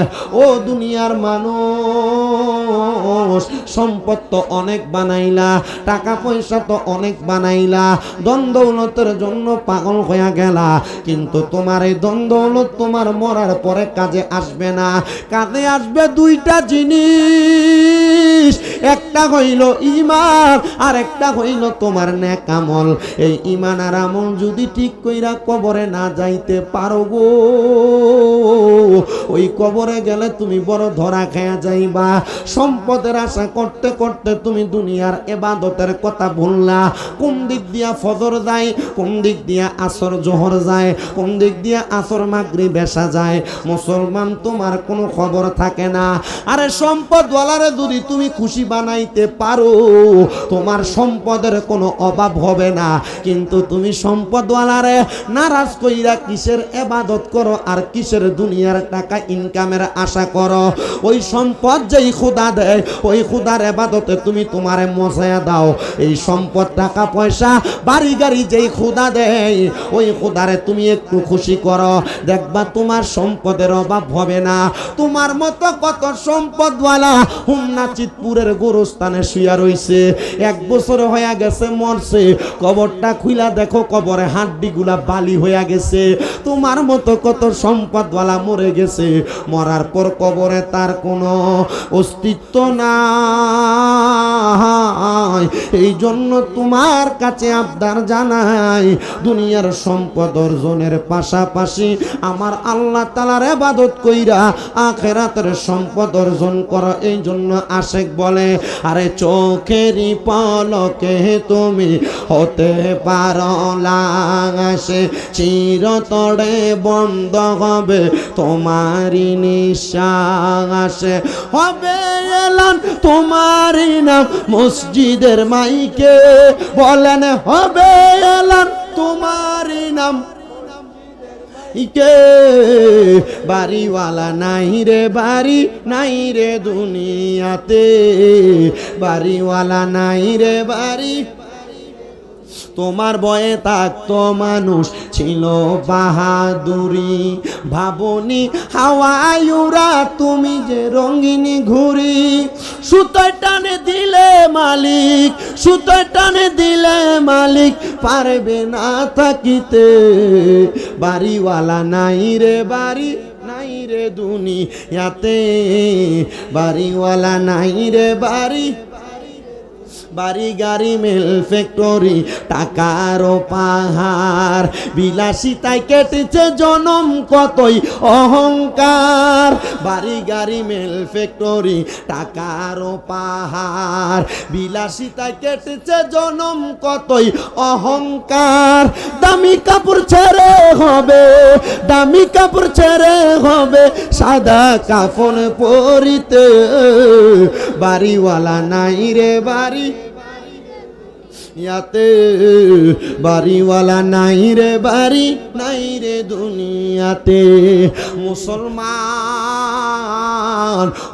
ও দুনিয়ার মানুষ, সম্পদ তো অনেক বানাইলা, টাকা পয়সা তো অনেক বানাইলা, ধন দৌলতের জন্য পাগল হয়ে গেলা, কিন্তু তোমার এই ধন দৌলত তোমার মরার পরে কাজে আসবে না। কাজে আসবে দুইটা জিনিস, একটা হইল ঈমান আর একটা হইল তোমার নেক আমল। এই ঈমান আর আমল যদি ঠিক কইরা কবরে না যাইতে পারো গো, ওই কবরে গেলে তুমি বড় ধরা খেয়া যাইবা। সম্পদের আশা করতে করতে তুমি দুনিয়ার ইবাদতের কথা ভুললা। কোন দিক দিয়া ফজর যায়, কোন দিক দিয়া আসর জোহর যায়, কোন দিক দিয়া আসর মাগরিব এশা যায়, মুসলমান তোমার কোনো খবর থাকে না। আরে সম্পদওয়ালারে যদি তুমি খুশি বানাইতে পারো, তোমার সম্পদের কোনো অভাব হবে না। কিন্তু তুমি সম্পদওয়ালারে নারাজ কইরা কিসের ইবাদত করো আর কিসের দুনিয়ার টাকা ইনকামের আশা করো? ওই সম্পদ যেই খোদা দেয় ওই খোদার ইবাদতে তুমি তোমারে মজায়া দাও। এই সম্পদ টাকা পয়সা বাড়ি গাড়ি যেই খোদা দেয় ওই খোদারে তুমি একটু খুশি করো, দেখবা তোমার সম্পদের অভাব হবে না। তোমার মতো কত সম্পদওয়ালা হুমনা চিতপুরের গোরস্থানে শুয়া রইছে, 1 বছর হয়ে গেছে মরছে, কবরটা খুইলা দেখো কবরে হাড্ডিগুলা বালি হয়ে গেছে। তোমার মতো কত সম্পদওয়ালা মরে গেছে, মরার পর কবরে তার কোনো অস্তিত্ব নাই। এই জন্য তোমার কাছে আবদার জানাই, দুনিয়ার সম্পদ অর্জনের পাশাপাশি আমার আল্লাহ তাআলার ইবাদত কইরা আখিরাতের সম্পদ অর্জন করো। এই জন্য আশেক বলে, আরে চোখেরই পলকে তুমি হতে পারো লাশে, চিরতরে বন্ধ হবে তোমারই নিঃশ্বাস, হবে এলান তোমারই নাম মসজিদের মাইকে, বলেন হবে এলান তোমারই নাম। বাড়িওয়ালা নাই রে বাড়ি নাই রে দুনিয়াতে, বাড়িওয়ালা নাই রে বাড়ি। তোমার বয়ে থাকতো মানুষ ছিল বাহাদুরি, ভাবনি হাওয়ায়ুরা তুমি যে রঙিনী ঘুরি। সুতোয় টানে দিলে মালিক, সুতোয় টানে দিলে মালিক পারবে না থাকিতে, বাড়িওয়ালা নাই রে বাড়ি নাই রে দুনিয়াতে, বাড়িওয়ালা নাই রে বাড়ি। বাড়ি গাড়ি মেল ফ্যাক্টরি টাকার পাহাড়, বিলাসিতায় কেটেছে জনম কতই অহংকার। বাড়ি গাড়ি মেল ফ্যাক্টরি টাকার পাহাড়, বিলাসিতায় কেটেছে জনম কতই অহংকার। দামি কাপড় ছেড়ে হবে, দামি কাপড় ছেড়ে হবে সাদা কাফন পরিতে, বাড়িওয়ালা নাই রে বাড়ি ইয়াতে, বাড়িওয়ালা নাই রে বাড়ি নাই রে দুনিয়াতে। মুসলমান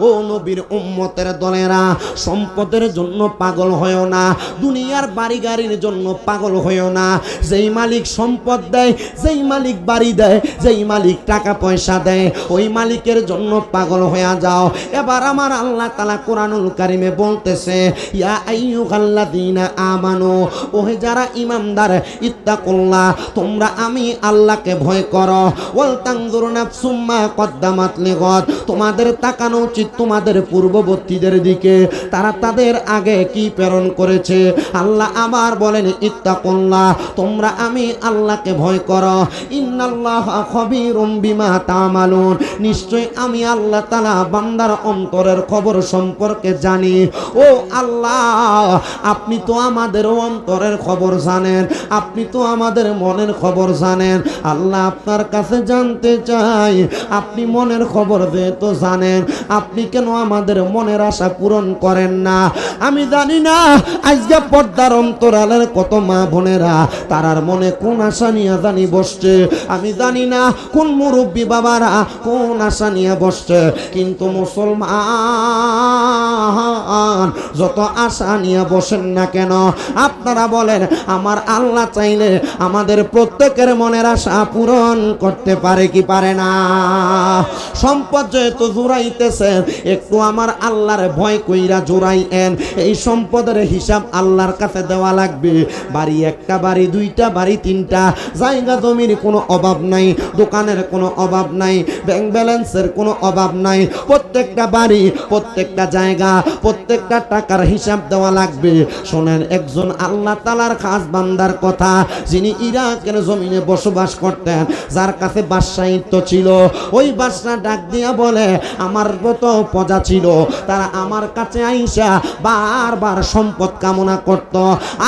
ও নবীর উম্মতের দলেরা, সম্পদের জন্য পাগল হয়েও না, দুনিয়ার বাড়ি গাড়ির জন্য পাগল হয়েও না। যেই মালিক সম্পদ দেয়, যেই মালিক বাড়ি দেয়, যেই মালিক টাকা পয়সা দেয়, ওই মালিকের জন্য পাগল হয়ে যাও। এবার আমার আল্লাহ তাআলা কোরআনুল কারিমে বলতেছে, ইয়া আইয়ুহাল্লাযীনা আমানু, ওহে যারা ঈমানদার, ইত্তাকুল্লাহ তোমরা আমি আল্লাহকে ভয় করো, ওয়াল তানজুর নাফসুম মা কদ্দামাত লিগাদ, তোমাদের তাকানো উচিত তোমাদের পূর্ববর্তীদের দিকে, তারা তাদের আগে কি প্রেরণ করেছে। আল্লাহ আবার বলেন, ইত্তাকুল্লাহ তোমরা আমি আল্লাহকে ভয় করো, ইন্নাল্লাহা খবীরুম বিমা তা'মালুন, নিশ্চয় আমি আল্লাহ তাআলা বান্দার অন্তরের খবর সম্পর্কে জানি। ও আল্লাহ, আপনি তো আমাদের অন্তরের খবর জানেন, আপনি তো আমাদের মনের খবর জানেন। আল্লাহ আপনার কাছে জানতে চাই, আপনি মনের খবর যেহেতু জানেন, আপনি কেন আমাদের মনের আশা পূরণ করেন না? আমি জানি না আজকে পর্দার অন্তরালের কত মা বোনেরা তারার মনে কোন আশা নিয়ে জানি বসছে, আমি জানি না কোন মুরব্বী বাবারা কোন আশা নিয়ে বসছে, কিন্তু মুসলমান যত আশা নিয়ে বসেন না কেন, আপনারা বলেন আমার আল্লাহ চাইলে আমাদের প্রত্যেকের মনের আশা পূরণ করতে পারে কি পারে না? সম্পদ যেহেতু জোড়াইতেছেন, একটু আমার আল্লাহর ভয় কইরা জোড়াইয়েন। এই সম্পদের হিসাব আল্লাহর কাছে দেওয়া লাগবে। বাড়ি একটা, বাড়ি দুইটা, বাড়ি তিনটা, জায়গা জমির কোনো অভাব নাই, দোকানের কোনো অভাব নাই, ব্যাংক ব্যালেন্সের কোনো অভাব নাই। প্রত্যেকটা বাড়ি, প্রত্যেকটা জায়গা, প্রত্যেকটা টাকার হিসাব দেওয়া লাগবে। শোনেন, একজন আল্লাহ তাআলার খাস বান্দার কথা, যিনি ইরাকের জমিনে বসবাস করতেন, যার কাছে বাদশাহিত্ব ছিল। ওই বাদশা ডাক দিয়া বলে, আমার মতো প্রজা ছিল, তারা আমার কাছে আইসা বারবার সম্পদ কামনা করত,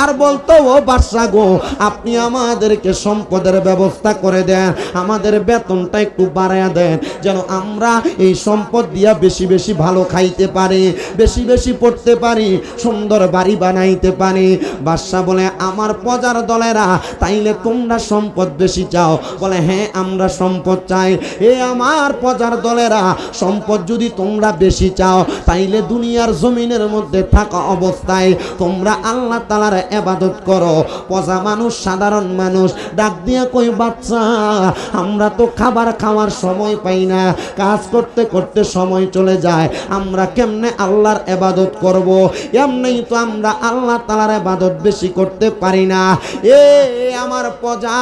আর বলতো, ও বাদশা গো, আপনি আমাদেরকে সম্পদের ব্যবস্থা করে দেন, আমাদের বেতনটা একটু বাড়ায়া দেন, যেন আমরা এই সম্পদ দিয়া বেশি বেশি ভালো খাইতে পারি, বেশি বেশি পড়তে পারি, সুন্দর বাড়ি বানাইতে পারি। বাদশা বলে, আমার প্রজার দলেরা, তাইলে তোমরা সম্পদ বেশি চাও? বলে, হ্যাঁ, আমরা সম্পদ চাই। এ আমার প্রজার দলেরা, সম্পদ যদি তোমরা বেশি চাও, তাইলে দুনিয়ার জমিনের মধ্যে থাকা অবস্থায় তোমরা আল্লাহ তাআলার ইবাদত করো। প্রজা মানুষ, সাধারণ মানুষ ডাক দিয়া কই, বাচ্চা, আমরা তো খাবার খাওয়ার সময় পাই না, কাজ করতে করতে সময় চলে যায়, আমরা কেমনে আল্লাহর ইবাদত করব? এমনিই তো আমরা আল্লাহ তাআলার ইবাদত বেশি করতে পারি না। এ আমার প্রজা,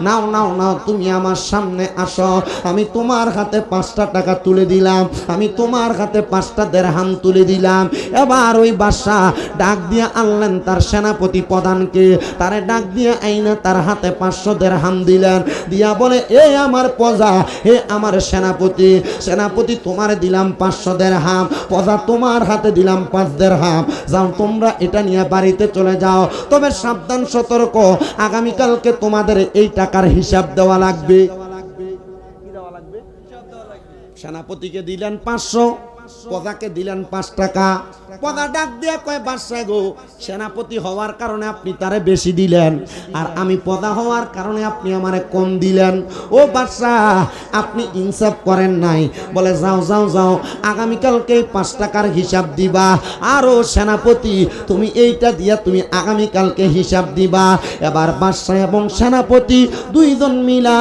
নাও নাও নাও, তুমি আমার সামনে আসো, আমি তোমার হাতে 5টা টাকা তুলে দিলাম, আমি তোমার হাতে 5টা দিরহাম তুলে দিলাম। এবার ওই বাদশা ডাক দিয়ে আনলেন তার সেনাপতি প্রধানকে, তারে ডাক দিয়ে আইনা তার হাতে 500 দিরহাম দিলেন, দিয়া বলে, এ আমার প্রজা, হে আমার সেনাপতি, সেনাপতি তোমার দিলাম 500 দিরহাম, প্রজা তোমার হাতে দিলাম 5 দিরহাম, যাও তোমরা এটা নিয়ে বাড়িতে চলে যাও। তবে সাবধান, সতর্ক, আগামীকালকে তোমাদের এই টাকার হিসাব দেওয়া লাগবে। সেনাপতিকে দিলেন 500, প্রজাকে দিলেন 5 টাকা। প্রজা ডাক দিয়ে কয়, বাদশা গো, সেনাপতি হওয়ার কারণে আপনি তারে বেশি দিলেন, আর আমি প্রজা হওয়ার কারণে আপনি আমারে কম দিলেন। ও বাদশা, আপনি ইনসাফ করেন নাই। বলে, যাও যাও যাও, আগামীকালকে 5 টাকার হিসাব দিবা। আর ও সেনাপতি, তুমি এইটা দিয়া তুমি আগামীকালকে হিসাব দিবা। এবার বাদশা এবং সেনাপতি দুইজন মিলা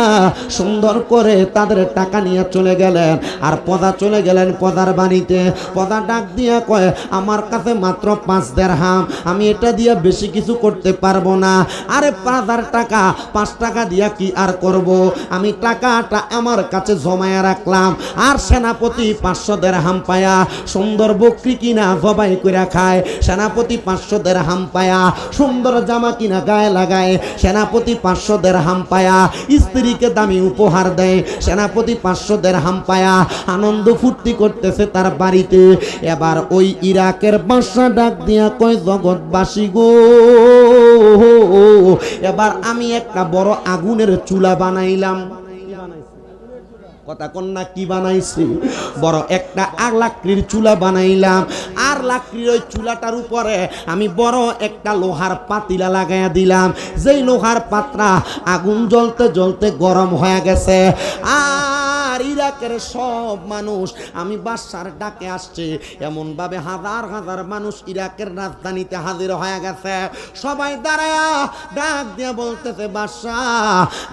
সুন্দর করে তাদের টাকা নিয়ে চলে গেলেন, আর প্রজা চলে গেলেন প্রজার বাড়িতে। প্রজা ডাক দিয়া কয়, আমার কাছে মাত্র 5 দিরহাম, আমি এটা দিয়া বেশি কিছু করতে পারবো না। আরে প্রজার টাকা 5 টাকা দিয়া কি আর করব? আমি টাকাটা আমার কাছে জমায়া রাখলাম। আর সেনাপতি 500 দিরহাম পায়া সুন্দর বকরি কিনা জবাই কইরা খায়, সেনাপতি 500 দিরহাম পায়া সুন্দর জামা কিনা গায়ে লাগায়, সেনাপতি 500 দিরহাম পায়া স্ত্রীকে দামি উপহার দেয়, সেনাপতি 500 দিরহাম পায়া আনন্দ ফুর্তি করতেছে তার বাড়িতে। এবার ওই ইরাকের বাদশা ডাক দিয়া কয়, জগৎবাসী গো, এবার আমি একটা বড় আগুনের চুলা বানাইলাম। কথা কন্যা, কি বানাইছি? বড় একটা লাকড়ির চুলা বানাইলাম, আর লাকড়ির ওই চুলাটার উপরে আমি বড় একটা লোহার পাতিলা লাগাইয়া দিলাম। যেই লোহার পাত্রা আগুন জ্বলতে জ্বলতে গরম হয়ে গেছে, আর ইরাকের সব মানুষ আমি বাদশার ডাকে আসছে, এমন ভাবে হাজার হাজার মানুষ ইরাকের রাজধানীতে হাজির হয়ে গেছে। সবাই দাঁড়ায়া ডাক দিয়ে বলতেছে, বাদশা,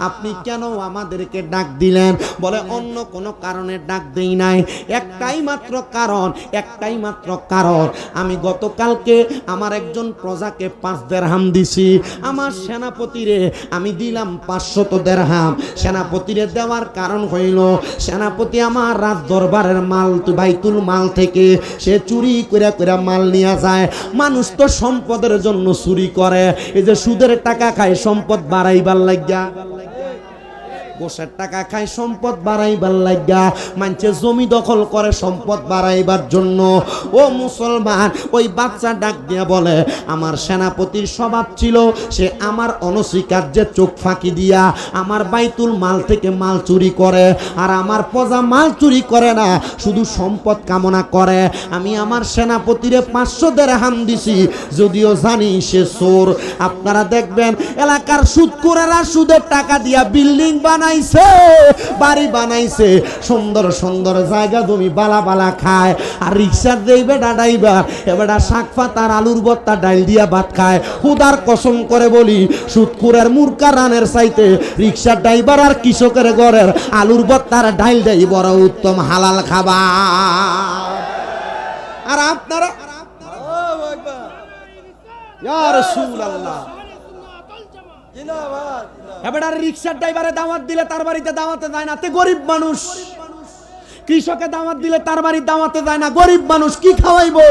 আপনি কেন আমাদেরকে ডাক দিলেন? বলে, অন্য কোনো কারণে ডাক দেই নাই, একটাই মাত্র কারণ, একটাই মাত্র কারণ, আমি গতকালকে আমার একজন প্রজাকে 5 দিরহাম দিছি, আমার সেনাপতিরে আমি দিলাম 500 দিরহাম। সেনাপতিরে দেওয়ার কারণ হইল, সেনাপতি আমার রাজ দরবারের মাল, বাইতুল মাল থেকে সে চুরি করে করে মাল নিয়ে যায়। মানুষ তো সম্পদের জন্য চুরি করে, এই যে সুদের টাকা খায় সম্পদ বাড়াইবার লাগিয়া, ঘোষের টাকা খায় সম্পদ বাড়াইবার লাগিয়া, মানুষে জমি দখল করে সম্পদ বাড়াইবার জন্য। ও মুসলমান, ওই বাচ্চা ডাক দিয়ে বলে, আমার সেনাপতির স্বভাব ছিল, সে আমার অনস্বীকার্যে চোখ ফাঁকি দিয়া আমার বাইতুল মাল থেকে মাল চুরি করে, আর আমার প্রজা মাল চুরি করে না, শুধু সম্পদ কামনা করে। আমি আমার সেনাপতিরে 500 দিরহাম দিছি, যদিও জানি সে চোর। আপনারা দেখবেন এলাকার সুদখোরেরা সুদের টাকা দিয়া বিল্ডিং বানায়, বাড়ি বানাইছে, সুন্দর সুন্দর জায়গা জমি বালা বালা খায়, আর রিক্সার দেইবে ড্রাইভার এবারে শাক পাতার আলুর ভর্তা ডাল দিয়া ভাত খায়। খুদার কসম করে বলি, সুদখোরের মুরকা রানের চাইতে রিক্সার ড্রাইভার আর কৃষকের ঘরের আলুর ভর্তার ডাল দেই বড় উত্তম হালাল খাবার। আর আপনারা, ইয়া রাসূলুল্লাহ, এবার রিক্সার ড্রাইভারে দাওয়াত দিলে তার বাড়িতে দাওয়াতে যায় না, তে গরিব মানুষ। কৃষকে দাওয়াত দিলে তার বাড়ির দাওয়াতে যায় না, গরিব মানুষ, কি খাওয়াইবো?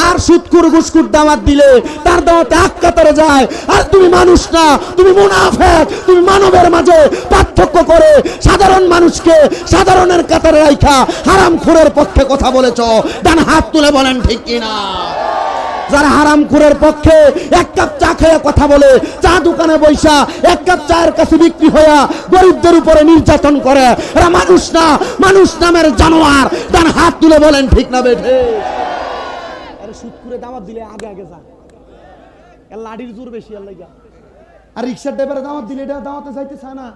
আর সুদখোর ঘুষখোর দাওয়াত দিলে তার দাওয়াতে এক কাতারে যায়। আর তুমি মানুষ না, তুমি মুনাফিক, তুমি মানবের মাঝে পার্থক্য করে সাধারণ মানুষকে সাধারণের কাতারে রাখা হারামখোরের পক্ষে কথা বলেছো। ডান হাত তুলে বলেন ঠিক কিনা? যারা হারামখোরের পক্ষে এক কাপ চা খেয়ে কথা বলে, চা দোকানে বৈশা এক কাপ চায়ের কাছে বিক্রি হইয়া গরিবদের উপরে নির্যাতন করে, এরা মানুষ না, মানুষ নামের জানোয়ার। ডান হাত তুলে বলেন ঠিক না বেঠে? আরে সুদ করে দাওয়াত দিলে আগে আগে যা, এর লাঠির জোর বেশি আর লাগা। আর রিকশার ড্রাইভারে দাওয়াত দিলে এটা দাওয়াতে যাইতে চায় না।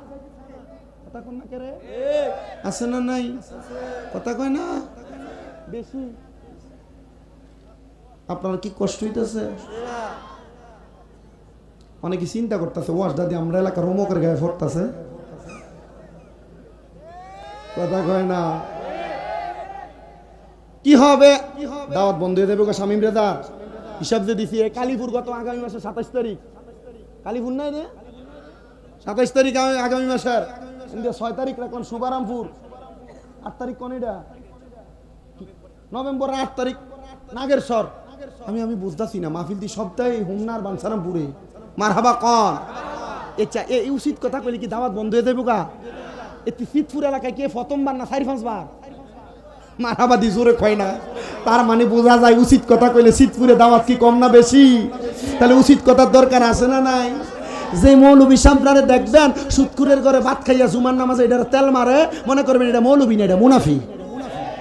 কথা কয় না কে রে? আছে না নাই? কথা কয় না বেশি। আপনার কি কষ্ট হইতেছে? অনেকে চিন্তা করতেছে ওয়াজ দাদি আমরা এলাকার রোমকের গায়ে পড়তেছে। কথা কয় না। কি হবে? দাওয়াত বন্ধ হয়ে যাবে গো শামীম রেজা। হিসাব যে দিছি কালীপুর গত আগামী মাসের 27 তারিখ। কালীপুর নাই রে? 27 তারিখ আগামী মাসের। 6 তারিখ রাখুন শুভারামপুর। 8 তারিখ কোন এটা? নভেম্বর 8 তারিখ নাগেরসর। আমি বুঝতেছি না মাহফিল দি সপ্তাহে হুমনার বানসারামপুরে মারহাবা কন। আচ্ছা এই উচিত কথা কইলে কি দাওয়াত বন্ধ হয়ে যাবো গা? এতে সিদ্ধপুর এলাকায় কে প্রথমবার না 4-5 বার মারহাবা দি জোরে কয় না? তার মানে বোঝা যায় উচিত কথা কইলে সিদ্ধপুরে দাওয়াত কি কম না বেশি? তাহলে উচিত কথার দরকার আছে না নাই? যে মৌলবী সামনে দেখবেন সুদখোরের ঘরে ভাত খাইয়া জুমার নামাজে এটা তেল মারে, মনে করবেন এটা মৌলবী না, এটা মুনাফি।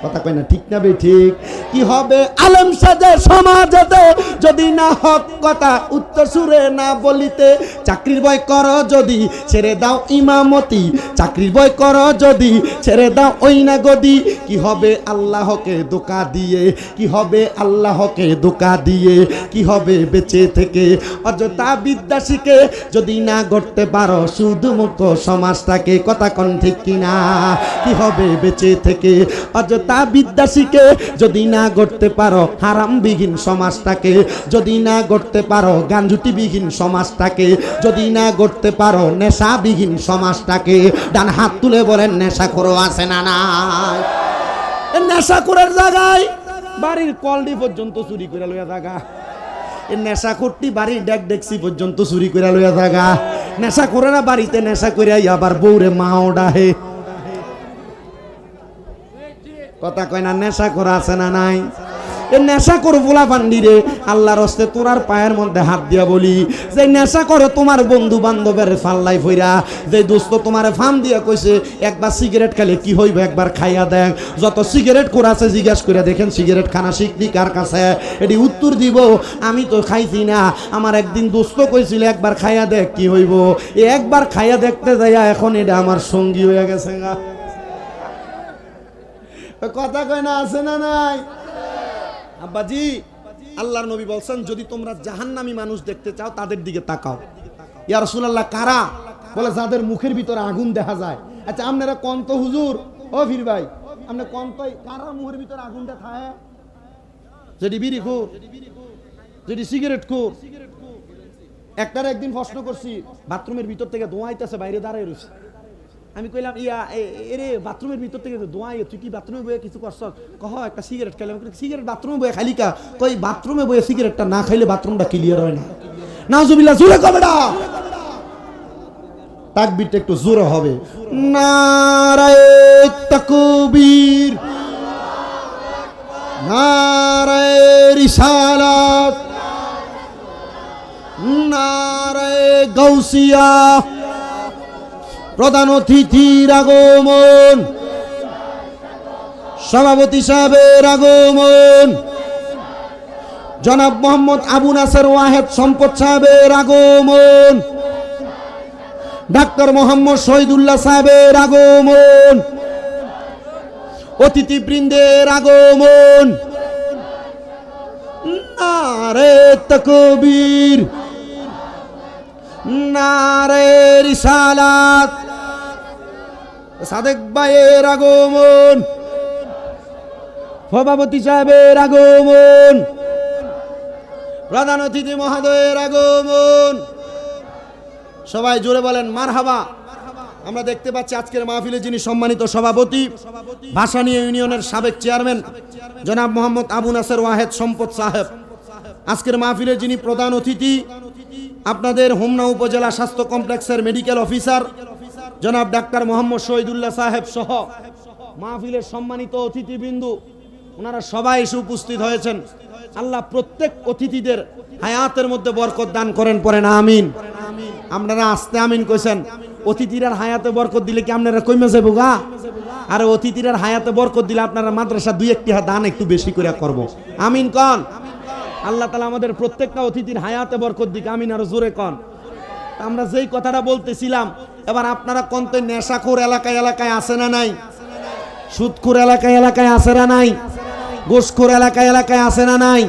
কথা কয় না ঠিক না বে ঠিক? কি হবে আলেম সাজে সমাজেতে যদি না হক কথা উত্তর সুরে না বলিতে? চাকরির ভয় করো যদি ছেড়ে দাও ইমামতি, চাকরির ভয় করো যদি ছেড়ে দাও ওই না গদি। কি হবে আল্লাহকে ধোঁকা দিয়ে? কি হবে আল্লাহকে ধোঁকা দিয়ে? কি হবে বেঁচে থেকে অযথা বিদ্যা শিখে যদি না গড়তে পারো সুদমুক্ত সমাজটাকে? কথা কন ঠিক কিনা? কি হবে বেঁচে থেকে অযথা বিদ্যা শিখে যদি না গড়তে পারো হারামবিহীন সমাজটাকে? যদি না গড়তে পারো গাঞ্জুটিবিহীন সমাজটাকে? যদি না গড়তে পারো নেশাবিহীন সমাজটাকে? ডান হাত তুলে বলেন নেশাখোর আছে না নাই? নেশাখোরের জায়গায় বাড়ির কলডি পর্যন্ত চুরি করে লইয়া থাকা। এই নেশাখোরটি বাড়ির ডেক ডেকসি পর্যন্ত চুরি করে লইয়া থাকা। নেশাখোরেরা বাড়িতে নেশা করে আবার বউরে মাও ডাহে। কথা কয় না? নেশাখোর আছে না নাই? এই নেশাখোর পোলা পান্ডিরে আল্লাহর হস্তে তোরার পায়ের মধ্যে হাত দিয়া বলি, যে নেশা করো তোমার বন্ধু বান্ধবের ফাল্লাই ফইরা, যে দোস্ত তোমার ফান দিয়া কইছে একবার সিগারেট খেলে কি হইবে একবার খাইয়া দেখ। যত সিগারেট খোর আছে জিজ্ঞাসা করে দেখেন সিগারেট খানা শিখলি কার কাছে? এটি উত্তর দিব আমি তো খাইছি না, আমার একদিন দোস্ত কইছিল একবার খাইয়া দেখ কি হইব। একবার খাইয়া দেখতে যাইয়া এখন এটা আমার সঙ্গী হয়ে গেছে গা। কথা কয় না আছে না নাই? আব্বাজি আল্লাহর নবী বলছেন যদি তোমরা জাহান্নামী মানুষ দেখতে চাও তাদের দিকে তাকাও। ইয়া রাসূলুল্লাহ কারা? বলে যাদের মুখের ভিতরে আগুন দেখা যায়। আচ্ছা আপনারা কোন তো হুজুর ও ফির ভাই আপনি কোন তো কারা মুখের ভিতরে আগুনটা থাকে? যদি বিড়ি খোর, যদি সিগারেট খোর। একটার একদিন প্রশ্ন করছি বাথরুমের ভিতর থেকে ধোঁয়া আইতাছে, বাইরে দাঁড়ায় রয়েছে। আমি কইলাম ইয়া এরে বাথরুমের ভিতর থেকে ধোঁয়া তুই কি বাথরুমে বয়ে কিছু করছ? কহ একটা সিগারেট খাইলাম। সিগারেট বাথরুমে বয়ে খাইলি কা? কই বাথরুমে বয়ে সিগারেটটা না খাইলে বাথরুমটা ক্লিয়ার হয় না। নাউজুবিল্লাহ জোরে কবে না? তাকবীরটা একটু জোরে হবে। নারায়ে তাকবীর, নারায়ে রিসালাত, নারায়ে গাউসিয়া। প্রধান অতিথির আগমন, সভাপতি সাহেবের আগমন, জনাব মোহাম্মদ আবু নাসের ওয়াহেদ সম্পদ সাহেবের আগমন, ডাক্তার মোহাম্মদ শহীদুল্লাহ সাহেবের আগমন, অতিথিবৃন্দের আগমন। নারে তাকবীর, নারে রিসালাত। সাদেক ভাইয়ের আগমন, সভাপতি সাহেবের আগমন, প্রধান অতিথি মহোদয়ের আগমন। সবাই জোরে বলেন মারহাবা। আমরা দেখতে পাচ্ছি আজকের মাহফিলে যিনি সম্মানিত সভাপতি, ভাসানী ইউনিয়নের সাবেক চেয়ারম্যান জনাব মোহাম্মদ আবু নাসের ওয়াহেদ সম্পদ সাহেব, আজকের মাহফিলে যিনি প্রধান অতিথি আপনাদের হোমনা উপজেলা স্বাস্থ্য কমপ্লেক্সের মেডিকেল অফিসার জনাব ডাক্তার মোহাম্মদ শহীদুল্লাহ সাহেব সহ মাহফিলের সম্মানিত অতিথিবৃন্দু, ওনারা সবাই এসে উপস্থিত হয়েছেন। আল্লাহ প্রত্যেক অতিথিদের হায়াতের মধ্যে বরকত দান করেন, পড়েন আমিন। আপনারা আস্তে আমিন কইছেন, অতিথিরার হায়াতে বরকত দিলে কি আপনারা কইমে যাবো গা? আর অতিথিরার হায়াতে বরকত দিলে আপনারা মাদ্রাসা 2-1টি দান একটু বেশি করে করব। আমিন কন। আল্লাহ তাআলা আমাদের প্রত্যেকটা অতিথির হায়াতে বরকত দিক, আমিন আর জোরে কন। আমরা যেই কথাটা বলতেছিলাম, এবার আপনারা কোন তো নেশাখোর এলাকায় এলাকায় আছে না নাই? সুদখোর এলাকায় এলাকায় আছে না নাই? ঘুষখোর এলাকায় এলাকায় আছে না নাই?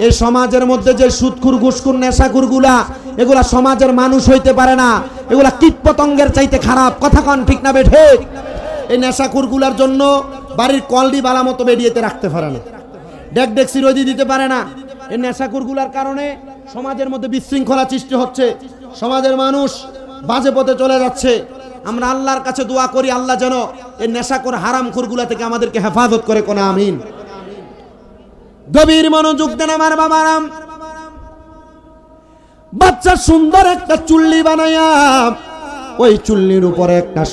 এই সমাজের মধ্যে যে সুদখোর ঘুষখোর নেশাখোর গুলা, এগুলা সমাজের মানুষ হইতে পারে না, এগুলা কীটপতঙ্গের চাইতে খারাপ। কথা কন ঠিক না বেঠে? এই নেশাখোর গুলার জন্য বাড়ির কলডি বালা মতো বেরিয়েতে রাখতে পারে না, ডেকডেক্সি রোদি দিতে পারে না। এই নেশাখোর গুলার কারণে সমাজের মধ্যে বিশৃঙ্খলা সৃষ্টি হচ্ছে, সমাজের মানুষ বাজে পথে চলে যাচ্ছে। আমরা আল্লাহর কাছে দোয়া করি, আল্লাহ যেন এই নেশাখোর হারামখোরগুলা থেকে আমাদেরকে হেফাজত করে, কোন আমিন। গভীর মনোযোগ দেন আমার বাবারাম। বাচ্চা সুন্দর একটা চুল্লি বানায়া ওই চুল্লির উপরে একটা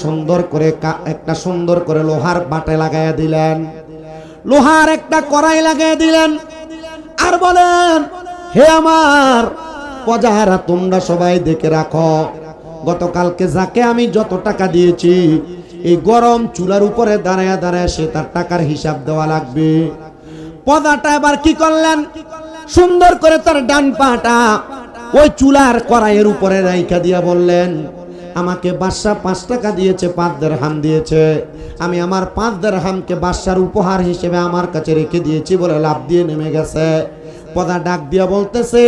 সুন্দর করে লোহার বাটে লাগাইয়া দিলেন, লোহার একটা কড়াই লাগাইয়া দিলেন, আর বলেন, হে আমার প্রজারা তোমরা সবাই দেখে রাখো, গতকালকে যাকে আমি যত টাকা দিয়েছি এই গরম চুলার উপরে দাঁড়ায় দাঁড়ায় সে তার টাকার হিসাব দেওয়া লাগবে। প্রজাটা এবার কি করলেন, সুন্দর করে তার ডান পাটা ওই চুলার কড়াইয়ের উপরে রাইখা দিয়া বললেন, আমাকে বাদশা 5 টাকা দিয়েছে, 5 দিরহাম দিয়েছে, আমি আমার 5 দিরহামকে বাদশার উপহার হিসেবে আমার কাছে রেখে দিয়েছি বলে লাভ দিয়ে নেমে গেছে। প্রজা ডাক দিয়া বলতেছে,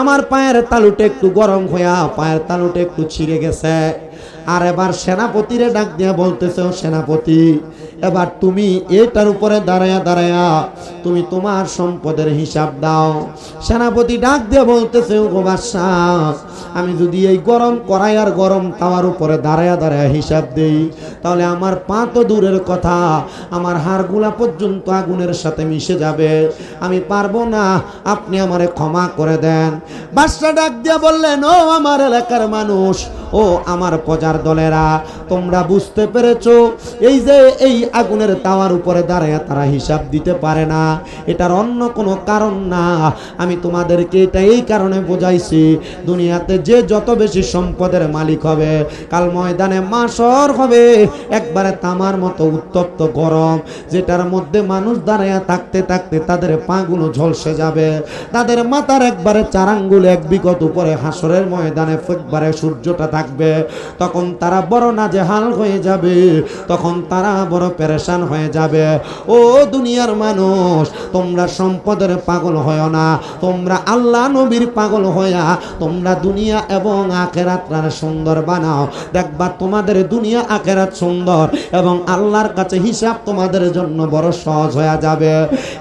আমার পায়ের তালুটা একটু গরম হইয়া পায়ের তালুটা একটু ছিঁড়ে গেছে। আর এবার সেনাপতিরে ডাক দিয়া বলতেছে, ও সেনাপতি, এবার তুমি এটার উপরে দাঁড়ায়া দাঁড়ায়া তুমি তোমার সম্পদের হিসাব দাও। সেনাপতি ডাক দিয়ে বলতেছে, ও বাদশাহ, আমি যদি এই গরম কড়াই আর গরম তাওয়ার উপরে দাঁড়ায়া দাঁড়ায়া হিসাব দেই, তাহলে আমার পা তো দূরের কথা, আমার হাড়গুলা পর্যন্ত আগুনের সাথে মিশে যাবে, আমি পারবো না, আপনি আমারে ক্ষমা করে দেন। বাদশাহ ডাক দিয়ে বললেন, ও আমার এলাকার মানুষ, ও আমার প্রজার দলেরা, তোমরা বুঝতে পেরেছো, এই যে এই আগুনের তাওয়ার উপরে দাঁড়ায় তারা হিসাব দিতে পারে না, এটার অন্য কোনো কারণ না। আমি তোমাদেরকে এটা এই কারণে বোঝাইছি, দুনিয়াতে যে যত বেশি সম্পদের মালিক হবে, কাল ময়দানে মাশর হবে একবারে তামার মতো উত্তপ্ত গরম, যেটার মধ্যে মানুষ দাঁড়ায় থাকতে থাকতে তাদের পাগুলো ঝলসে যাবে, তাদের মাথার একবারে 4 আঙ্গুল 1 বিঘত উপরে হাসরের ময়দানে একবারে সূর্যটা থাকবে। তখন তারা বড় নাজেহাল হয়ে যাবে, তখন তারা বড় পেরেশান হয়ে যাবে। ও দুনিয়ার মানুষ, তোমরা সম্পদের পাগল হয় না, তোমরা আল্লাহ নবীর পাগল হইয়া তোমরা দুনিয়া এবং আখিরাতটার সুন্দর বানাও। দেখবা তোমাদের দুনিয়া আখিরাত সুন্দর এবং আল্লাহর কাছে হিসাব তোমাদের জন্য বড় সহজ হয়ে যাবে।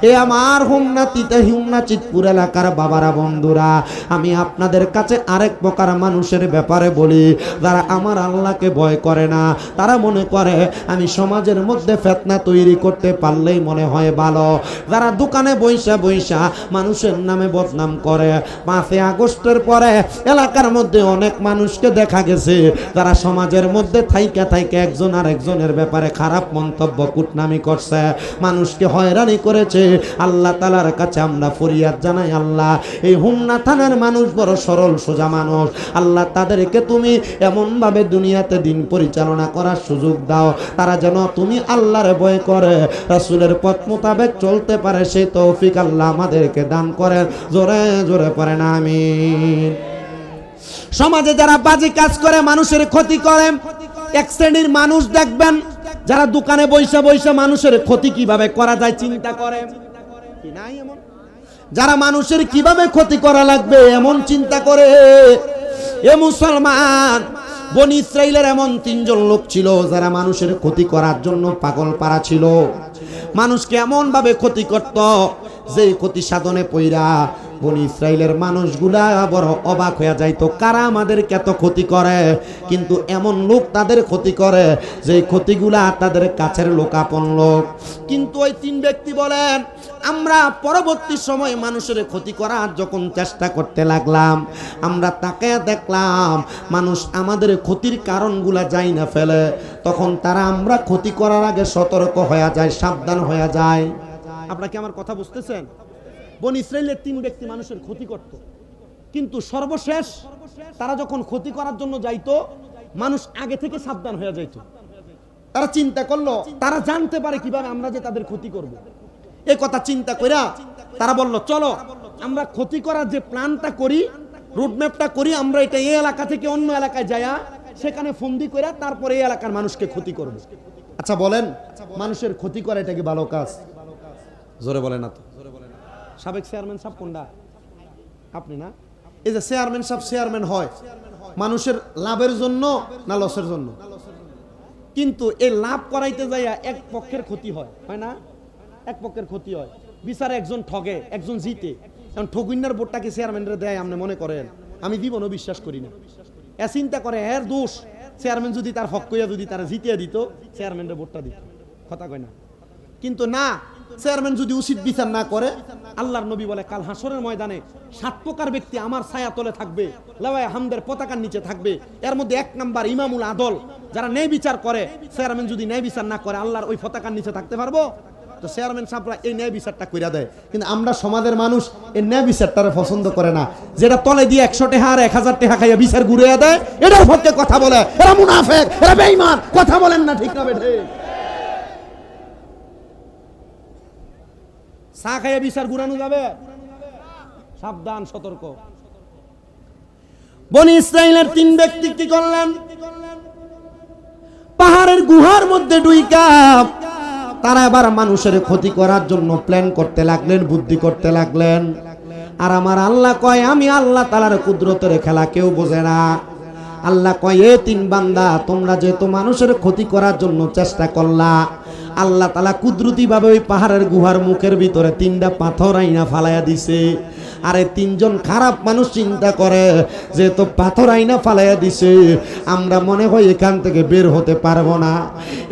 এ আমার হোমনা চিতপুর এলাকার বাবারা বন্ধুরা, আমি আপনাদের কাছে আরেক প্রকার মানুষের ব্যাপারে বলি, যারা আমার আল্লাহকে ভয় করে না, তারা মনে করে আমি সমাজের মধ্যে ফিতনা তৈরি করতে পারলেই মনে হয় ভালো। যারা দোকানে বইসা বইসা মানুষের নামে বদনাম করে, 5 আগস্টের পরে এলাকার মধ্যে অনেক মানুষকে দেখা গেছে যারা সমাজের মধ্যে থাইকা থাইকা একজন আর একজনের ব্যাপারে খারাপ মন্তব্য কুটনামি করছে, মানুষকে হয়রানি করেছে। আল্লাহ তাআলার কাছে আমরা ফরিয়াদ জানাই, আল্লাহ এই হোমনা থানার মানুষ বড় সরল সোজা মানুষ, আল্লাহ তাদেরকে তুমি এমনভাবে দুনিয়াতে দিন পরিচালনা করার সুযোগ দাও, তারা যেন তুমি আল্লাহর ভয় করে রাসূলের পথ মোতাবেক চলতে পারে, সেই তৌফিক আল্লাহ আমাদেরকে দান করেন। জোরে জোরে পড়েন আমিন। সমাজে যারা বাজে কাজ করে, মানুষের ক্ষতি করে, এক শ্রেণীর মানুষ দেখবেন যারা দোকানে বইসা বইসা মানুষের ক্ষতি কিভাবে করা যায় চিন্তা করে, কি নাই এমন যারা মানুষের কিভাবে ক্ষতি করা লাগবে এমন চিন্তা করে। এ মুসলমান, বনি ইসরাইলের এমন 3 জন লোক ছিল যারা মানুষের ক্ষতি করার জন্য পাগল পারা ছিল। মানুষকে এমন ভাবে ক্ষতি করত যে ক্ষতি সাধনে পইরা বনি ইসরাইলের মানুষগুলা বড় অবাক হয়ে যাইতো, কারা আমাদেরকে এত ক্ষতি করে। কিন্তু এমন লোক তাদের ক্ষতি করে যে ক্ষতিগুলা তাদের কাছের লোক, আপন লোক। কিন্তু ওই তিন ব্যক্তি বলেন, আমরা পরবর্তী সময় মানুষের ক্ষতি করার যখন চেষ্টা করতে লাগলাম, আমরা তাকে দেখলাম মানুষ আমাদের ক্ষতির কারণগুলা যাই না ফেলে, তখন তারা আমরা ক্ষতি করার আগে সতর্ক হয়ে যায়, সাবধান হয়ে যায়। আপনারা কি আমার কথা বুঝতেছেন? বনি ইসরাইলের তিন ব্যক্তি মানুষের ক্ষতি করত, কিন্তু সর্বশেষ তারা যখন ক্ষতি করার জন্য যাইতো, মানুষ আগে থেকে সাবধান হয়ে যাইত। তারা চিন্তা করলো, তারা জানতে পারে কিভাবে আমরা যে তাদের ক্ষতি করব। এই কথা চিন্তা কইরা তারা বলল, চলো আমরা ক্ষতি করার যে প্ল্যানটা করি, রুটম্যাপটা করি, আমরা এটা এই এলাকা থেকে অন্য এলাকায় যায়া সেখানে ফন্দি কইরা তারপরে এই এলাকার মানুষকে ক্ষতি করব। আচ্ছা বলেন, মানুষের ক্ষতি করা এটা কি ভালো কাজ? জোরে বলেন না তো। সাবেক চেয়ারম্যান সাহেব কোনটা? আপনি না? এই যে চেয়ারম্যান সাহেব চেয়ারম্যান হয় মানুষের লাভের জন্য না লসের জন্য? কিন্তু এই লাভ করাইতে যাইয়া এক পক্ষের ক্ষতি হয়, হয় না? এক পক্ষের ক্ষতি হয়, বিচারে একজন ঠগে একজন জিতে। কারণ ঠগুইনার ভোটটা কি চেয়ারম্যানরা দেয় আপনি মনে করেন? আমি জীবনও বিশ্বাস করি না। এ চিন্তা করে এর দোষ, চেয়ারম্যান যদি তার হক কইয়া যদি তারা জিতিয়ে দিত, চেয়ারম্যানের ভোটটা দিত, কথা কয় না? কিন্তু না, চেয়ারম্যান যদি উচিত বিচার না করে, আল্লাহর নবী বলে কাল হাসরের ময়দানে 7 প্রকার ব্যক্তি আমার ছায়া তলে থাকবে, লাওয়ায়ে হামদের পতাকার নিচে থাকবে। এর মধ্যে 1 নাম্বার ইমামুল আদল, যারা ন্যায় বিচার করে। চেয়ারম্যান যদি ন্যায় বিচার না করে, আল্লাহর ওই পতাকার নিচে থাকতে পারবো? তো চেয়ারম্যান সাহেবরা এই ন্যায় বিচারটা কইরা দেয়, কিন্তু আমরা সমাজের মানুষ এই ন্যায় বিচারটারে পছন্দ করে না। যেটা তলে দিয়ে 100 টাকা আর 1000 টাকা খাইয়া বিচার ঘুরিয়ে দেয়, এটার পক্ষে কথা বলে। এরা মুনাফিক, এরা বেঈমান। কথা বলেন না, ঠিক না বেঠে? চা খাইয়া বিচার ঘুরানো যাবে? সাবধান, সতর্ক। বনি ইসরাইলের তিন ব্যক্তি কি করলেন? পাহাড়ের গুহার মধ্যে ডুইকা তারা আবার মানুষের ক্ষতি করার জন্য প্ল্যান করতে লাগলেন, বুদ্ধি করতে লাগলেন। আর আমার আল্লাহ কয়, আমি আল্লাহ তাআলার কুদরতের খেলা কেউ বোঝে না। আল্লাহ কয়, এ তিন বান্দা, তোমরা যেহেতু মানুষের ক্ষতি করার জন্য চেষ্টা করলা, আল্লাহ তাআলা কুদরতি ভাবে ওই পাহাড়ের গুহার মুখের ভিতরে 3টা পাথর আইনা ফালাইয়া দিছে। আরে তিনজন খারাপ মানুষ চিন্তা করে, যেহেতু পাথর আইনা ফালাইয়া দিছে, আমরা মনে হয় এখান থেকে বের হতে পারবো না।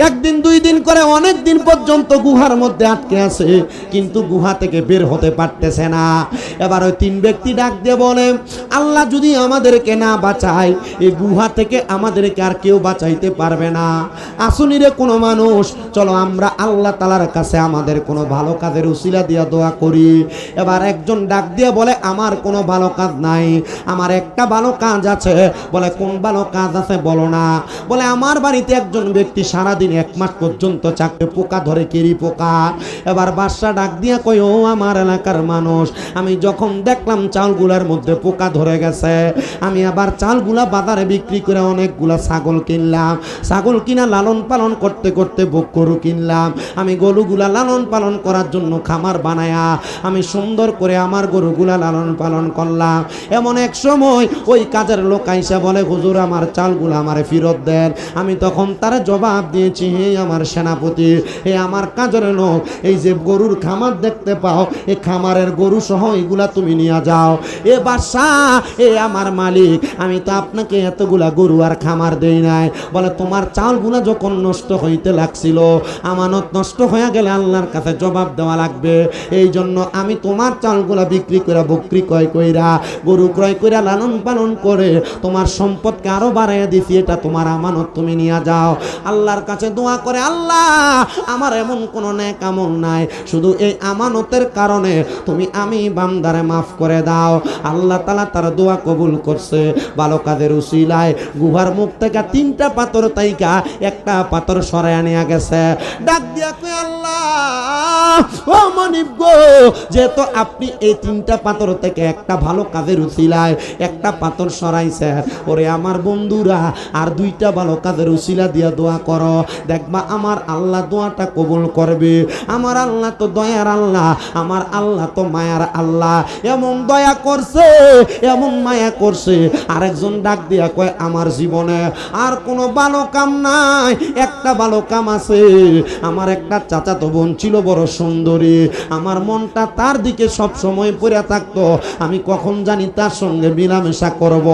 1 দিন 2 দিন করে অনেক দিন পর্যন্ত গুহার মধ্যে আটকে আছে, কিন্তু গুহা থেকে বের হতে পারতেছে না। এবার ওই 3 ব্যক্তি ডাক দিয়ে বলে, আল্লাহ যদি আমাদেরকে না বাঁচায়, এই গুহা থেকে আমাদেরকে আর কেউ বাঁচাইতে পারবে না। আসুনিরে কোনো মানুষ, চলো আমরা আল্লাহ তাআলার কাছে আমাদের কোনো ভালো কাজের উসিলা দিয়া দোয়া করি। এবার একজন ডাক দিয়ে বলে, আমার কোনো ভালো কাজ নাই, আমার একটা ভালো কাজ আছে। বলে, কোন ভালো কাজ আছে বলো না? বলে, আমার বাড়িতে একজন ব্যক্তি সারাদিন 1 মাস পর্যন্ত চাকরি পোকা ধরে, কেরি পোকা। এবার বাদশা ডাক দিয়া কই, ও আমার এলাকার মানুষ, আমি যখন দেখলাম চালগুলার মধ্যে পোকা ধরে গেছে, আমি আবার চালগুলা বাজারে বিক্রি করে অনেকগুলা ছাগল কিনলাম। ছাগল কিনা লালন পালন করতে করতে গরু কিনলাম। আমি গরুগুলা লালন পালন করার জন্য খামার বানায়া আমি সুন্দর করে আমার গরুগুলা লালন পালন করলাম। এমন এক সময় ওই কাজের লোক আইসা বলে, হুজুর আমার চালগুলা আমারে ফেরত দেন। আমি তখন তার জবাব দিয়েছি, হে আমার সেনাপতি, হে আমার কাজের লোক, এই যে গরুর খামার দেখতে পাও, এই খামারের গরু সহ এগুলা তুমি নিয়ে যাও। এ বাদশাহ, এ আমার মালিক, আমি তো আপনাকে এতগুলা গরু আর খামার দেই নাই। বলে, তোমার চালগুলা যখন নষ্ট হইতে লাগছিল, আমানত নষ্ট হয়ে গেলে আল্লাহর কাছে জবাব দেওয়া লাগবে, এই জন্য আমি তোমার চালগুলা বিক্রি করে, বকরি ক্রয় কইরা, গরু ক্রয় কইরা লালন পালন করে তোমার সম্পদকে আরো বাড়াইয়া দিছি, এটা তোমার আমানত, তুমি নিয়ে যাও। আল্লাহর কাছে দোয়া করে, আল্লাহ আমার এমন কোনো নেক আমল নাই, শুধু এই আমানতের কারণে তুমি আমি বান্দারে মাফ করে দাও। আল্লাহ তাআলা তার দোয়া কবুল করছে। ভালো কাজের উসিলায় গুহার মুখ থেকে 3টা পাথর তাইকা একটা পাথর সরাইয়া নিয়ে গেছে। ডাক দিয়া কই, আল্লাহ ও মানিব গো, যেহেতু আপনি এই 3টা পাথর থেকে একটা ভালো কাজের উসিলায় একটা পাথর সরাইছে, ওরে আমার বন্ধুরা আর 2টা ভালো কাজের উসিলা দিয়া দোয়া করো, দেখবা আমার আল্লাহ দোয়াটা কবুল করবে। আমার আল্লাহ তো দয়ার আল্লাহ, আমার আল্লাহ তো মায়ার আল্লাহ। এমন দয়া করছে, এমন মায়া করছে। আরেকজন ডাক দিয়া কয়, আমার জীবনে আর কোনো ভালো কাম নাই, একটা ভালো কাম আছে। আমার একটা চাচাতো বোন ছিল, বড় সুন্দরী, আমার মনটা তার দিকে সব সময় পড়ে থাকতো, আমি কখন জানি তার সঙ্গে মিলামেশা করব।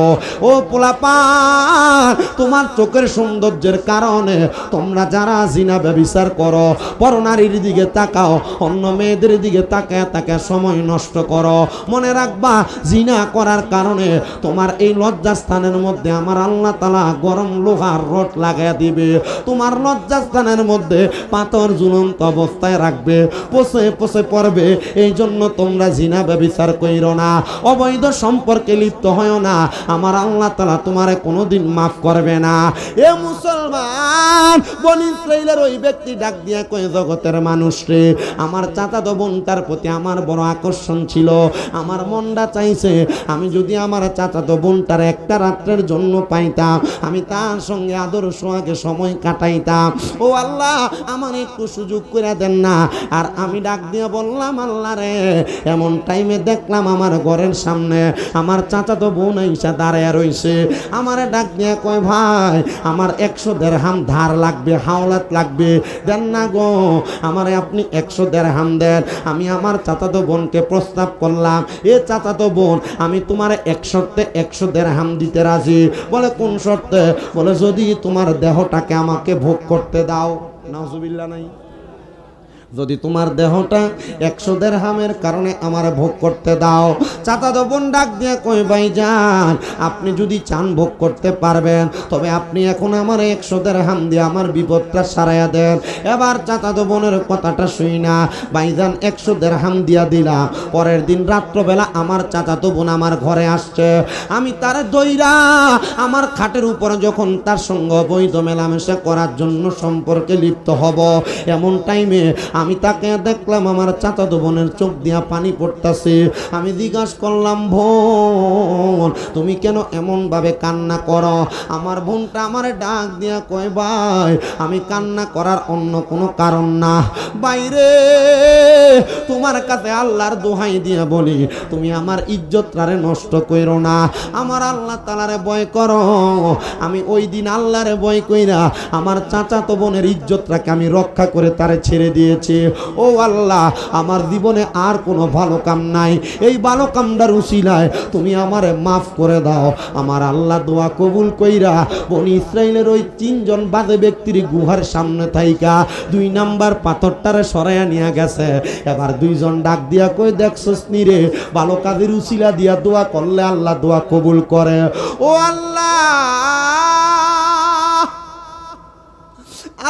ও পোলাপান, তোমার চোখের সৌন্দর্যের কারণে তোমরা যারা জিনা ব্যভিচার করো, পরনারীর দিকে তাকাও, অন্য মেয়েদের দিকে তাকায় তাকায় সময় নষ্ট করো, মনে রাখবা জিনা করার কারণে তোমার এই লজ্জাস্থানের মধ্যে আমার আল্লাহ তাআলা গরম লোহার রড লাগাইয়া দিবে, তোমার লজ্জাস্থানের মধ্যে পাথর ঝুলন্ত অবস্থায় রাখবে, পচে পচে পড়বে। এই জন্য তোমরা জিনা ব্যভিচার কইরো না, অবৈধ সম্পর্কে লিপ্ত হয় না, আমার আল্লাহ তাআলা তোমারে কোনোদিন মাফ করবে না। এ মুসলমান, বনি ইসরাইলের ওই ব্যক্তি ডাক দিয়া কয়, জগতের মানুষ রে, আমার চাচাতো বোনটার প্রতি আমার বড় আকর্ষণ ছিল, আমার মনটা চাইছে আমি যদি আমার চাচাতো বোনটার একটা রাত্রের জন্য পাইতাম, আমি তার সঙ্গে আদর সোহাগে সময় কাটাইতাম। ও আল্লাহ, আমার একটু সুযোগ করে দেন না। আর আমি ডাক দিয়ে বললাম, আল্লাহ রে, এমন টাইমে দেখলাম আমার ঘরের সামনে আমার চাচাতো বোন আইসা দাঁড়ায় রইছে, আমারে ডাক দিয়ে কয়, ভাই আমার 100 দিরহাম ধার লাগবে, হাওলাত লাগবে, দেন না গো, আমারে আপনি 100 দিরহাম দেন। আমি আমার চাচাতো বোনকে প্রস্তাব করলাম, এ চাচাতো বোন, আমি তোমার 100 দিরহাম দিতে রাজি। বলে কোন শর্তে? বলে যদি তোমার দেহটাকে আমাকে ভোগ করতে দাও। নাউজুবিল্লাহ নাই, যদি তোমার দেহটা 100 দিরহামের কারণে আমার ভোগ করতে দাও। চাচাতো বোন ডাক দিয়ে কই, ভাইজান আপনি যদি চান ভোগ করতে পারবেন, তবে আপনি এখন আমার 100 দিরহাম দিয়ে আমার বিপদটা সারাইয়া দেন। এবার চাচাতো বোনের কথাটা শুই না, ভাইজান 100 দিরহাম দিয়া দিলাম। পরের দিন রাত্রবেলা আমার চাচাতো বোন আমার ঘরে আসছে, আমি তার দইরা আমার খাটের উপরে যখন তার সঙ্গে বৈধ মেলামেশা করার জন্য সম্পর্কে লিপ্ত হব, এমন টাইমে আমি তাকে দেখলাম আমার চাচাতো বোনের চোখ দিয়া পানি পড়তাছে। আমি জিজ্ঞাসা করলাম, বোন তুমি কেন এমন ভাবে কান্না করো? আমার বোনটা আমার ডাক দিয়া কয়, ভাই আমি কান্না করার অন্য কোনো কারণ না, বাইরে তোমার কাছে আল্লাহর দোহাই দিয়া বলি, তুমি আমার ইজ্জতটারে নষ্ট কইরো না, আমার আল্লাহ তাআলারে ভয় করো। আমি ওই দিন আল্লাহরে ভয় কইরা আমার চাচাতো বোনের ইজ্জতটাকে আমি রক্ষা করে তারে ছেড়ে দিয়েছি। ও আল্লাহ, আমার জীবনে আর কোনো ভালো কাম নাই, এই ভালো কামটার উসিলায় তুমি আমারে মাফ করে দাও। আমার আল্লাহ দোয়া কবুল কইরা বনি ইসরাইলের ওই 3 জন বাজে ব্যক্তির গুহার সামনে থাইকা 2 নাম্বার পাথরটারে সরাইয়া নিয়ে গেছে। এবার 2 জন ডাক দিয়া কই, দেখছস নি রে, ভালো কাজের উসিলা দিয়া দোয়া করলে আল্লাহ দোয়া কবুল করে। ও আল্লাহ,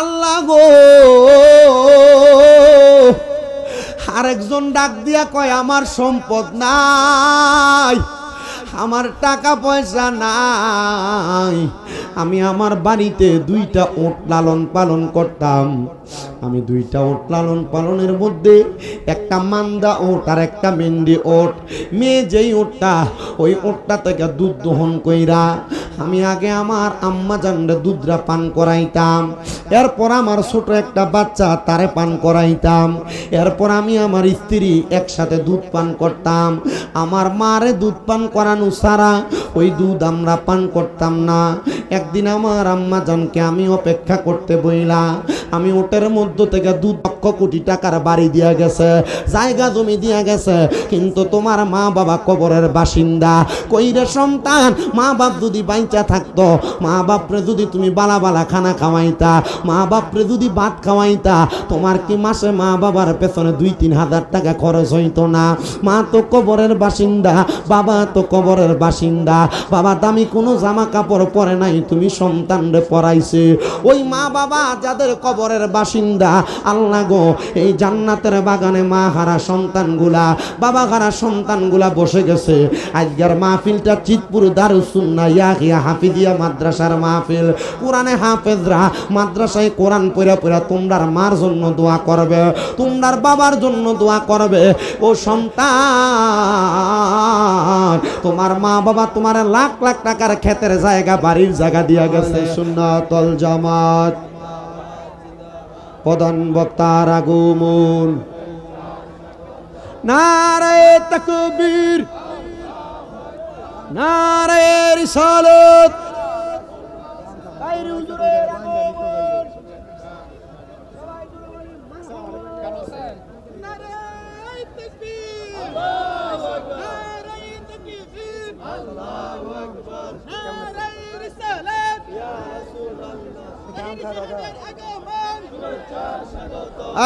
আল্লাহ গো। আরেকজন ডাক দিয়া কয়, আমার সম্পদ নাই, আমার টাকা পয়সা নাই, আমি আমার বাড়িতে 2টা ওট লালন পালন করতাম, আমি 2টা ওট লালন পালনের মধ্যে একটা মান্দা ওট আর একটা মেন্ডি ওট, মেয়ে যেই ওটটা, ওই ওটটা থেকে দুধ দহন কইরা আমি আগে আমার আম্মা জানরে দুধরা পান করাইতাম, এরপর আমার ছোট একটা বাচ্চা তারে পান করাইতাম, এরপর আমি আমার স্ত্রী একসাথে দুধ পান করতাম। আমার মারে দুধ পান করানো ছাড়া ওই দুধ আমরা পান করতাম না। একদিন আমার আম্মা জানকে আমি অপেক্ষা করতে বইলা, আমি ওটের মধ্য থেকে 2 লক্ষ কোটি টাকার বাড়ি দিয়া গেছে, জায়গা জমি দিয়া গেছে, কিন্তু তোমার মা বাবা কবরের বাসিন্দা। কইরে সন্তান, মা বাপ যদি বাইচা থাকতো, মা বাপরে যদি তুমি বালা বালা খানা খাওয়াইতা, মা বাপরে যদি ভাত খাওয়াইতা, তোমার কি মাসে মা বাবার পেছনে 2-3 হাজার টাকা খরচ হইতো না? মা তো কবরের বাসিন্দা, বাবা তো কবরের বাসিন্দা, বাবা দামি কোনো জামা কাপড় পরে নাই, তুমি সন্তানরে পরাইছে। ওই মা বাবা যাদের কবরের বাসিন্দা, আল্লাহ গো, এই জান্নাতের বাগানে মা হারা সন্তানগুলা, বাবা হারা সন্তানগুলা বসে গেছে। আজকের মাহফিলটা চিতপুর দারুস সুন্নাহ ইয়াহিয়া হাফিজিয়া মাদ্রাসার মাহফিল। কোরআনে হাফেজরা মাদ্রাসায় কোরআন পড়া পড়া তোমরার মার জন্য দোয়া করবে, তোমরার বাবার জন্য দোয়া করবে। ও সন্তান, তোমার মা বাবা তোমার লাখ লাখ টাকার ক্ষেতের জায়গা, বাড়ির জায়গা দিয়া গেছে। সুন্নাতুল জামাত, প্রধান বক্তার আগমন। নারায়ে তাকবীর, নারায়ে রিসালাত।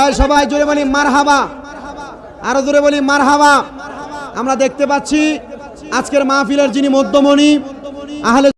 আর সবাই জোরে বলি মারহাবা, আরো জোরে বলি মারহাবা। আমরা দেখতে পাচ্ছি আজকের মাহফিলের যিনি মধ্যমণি আহলে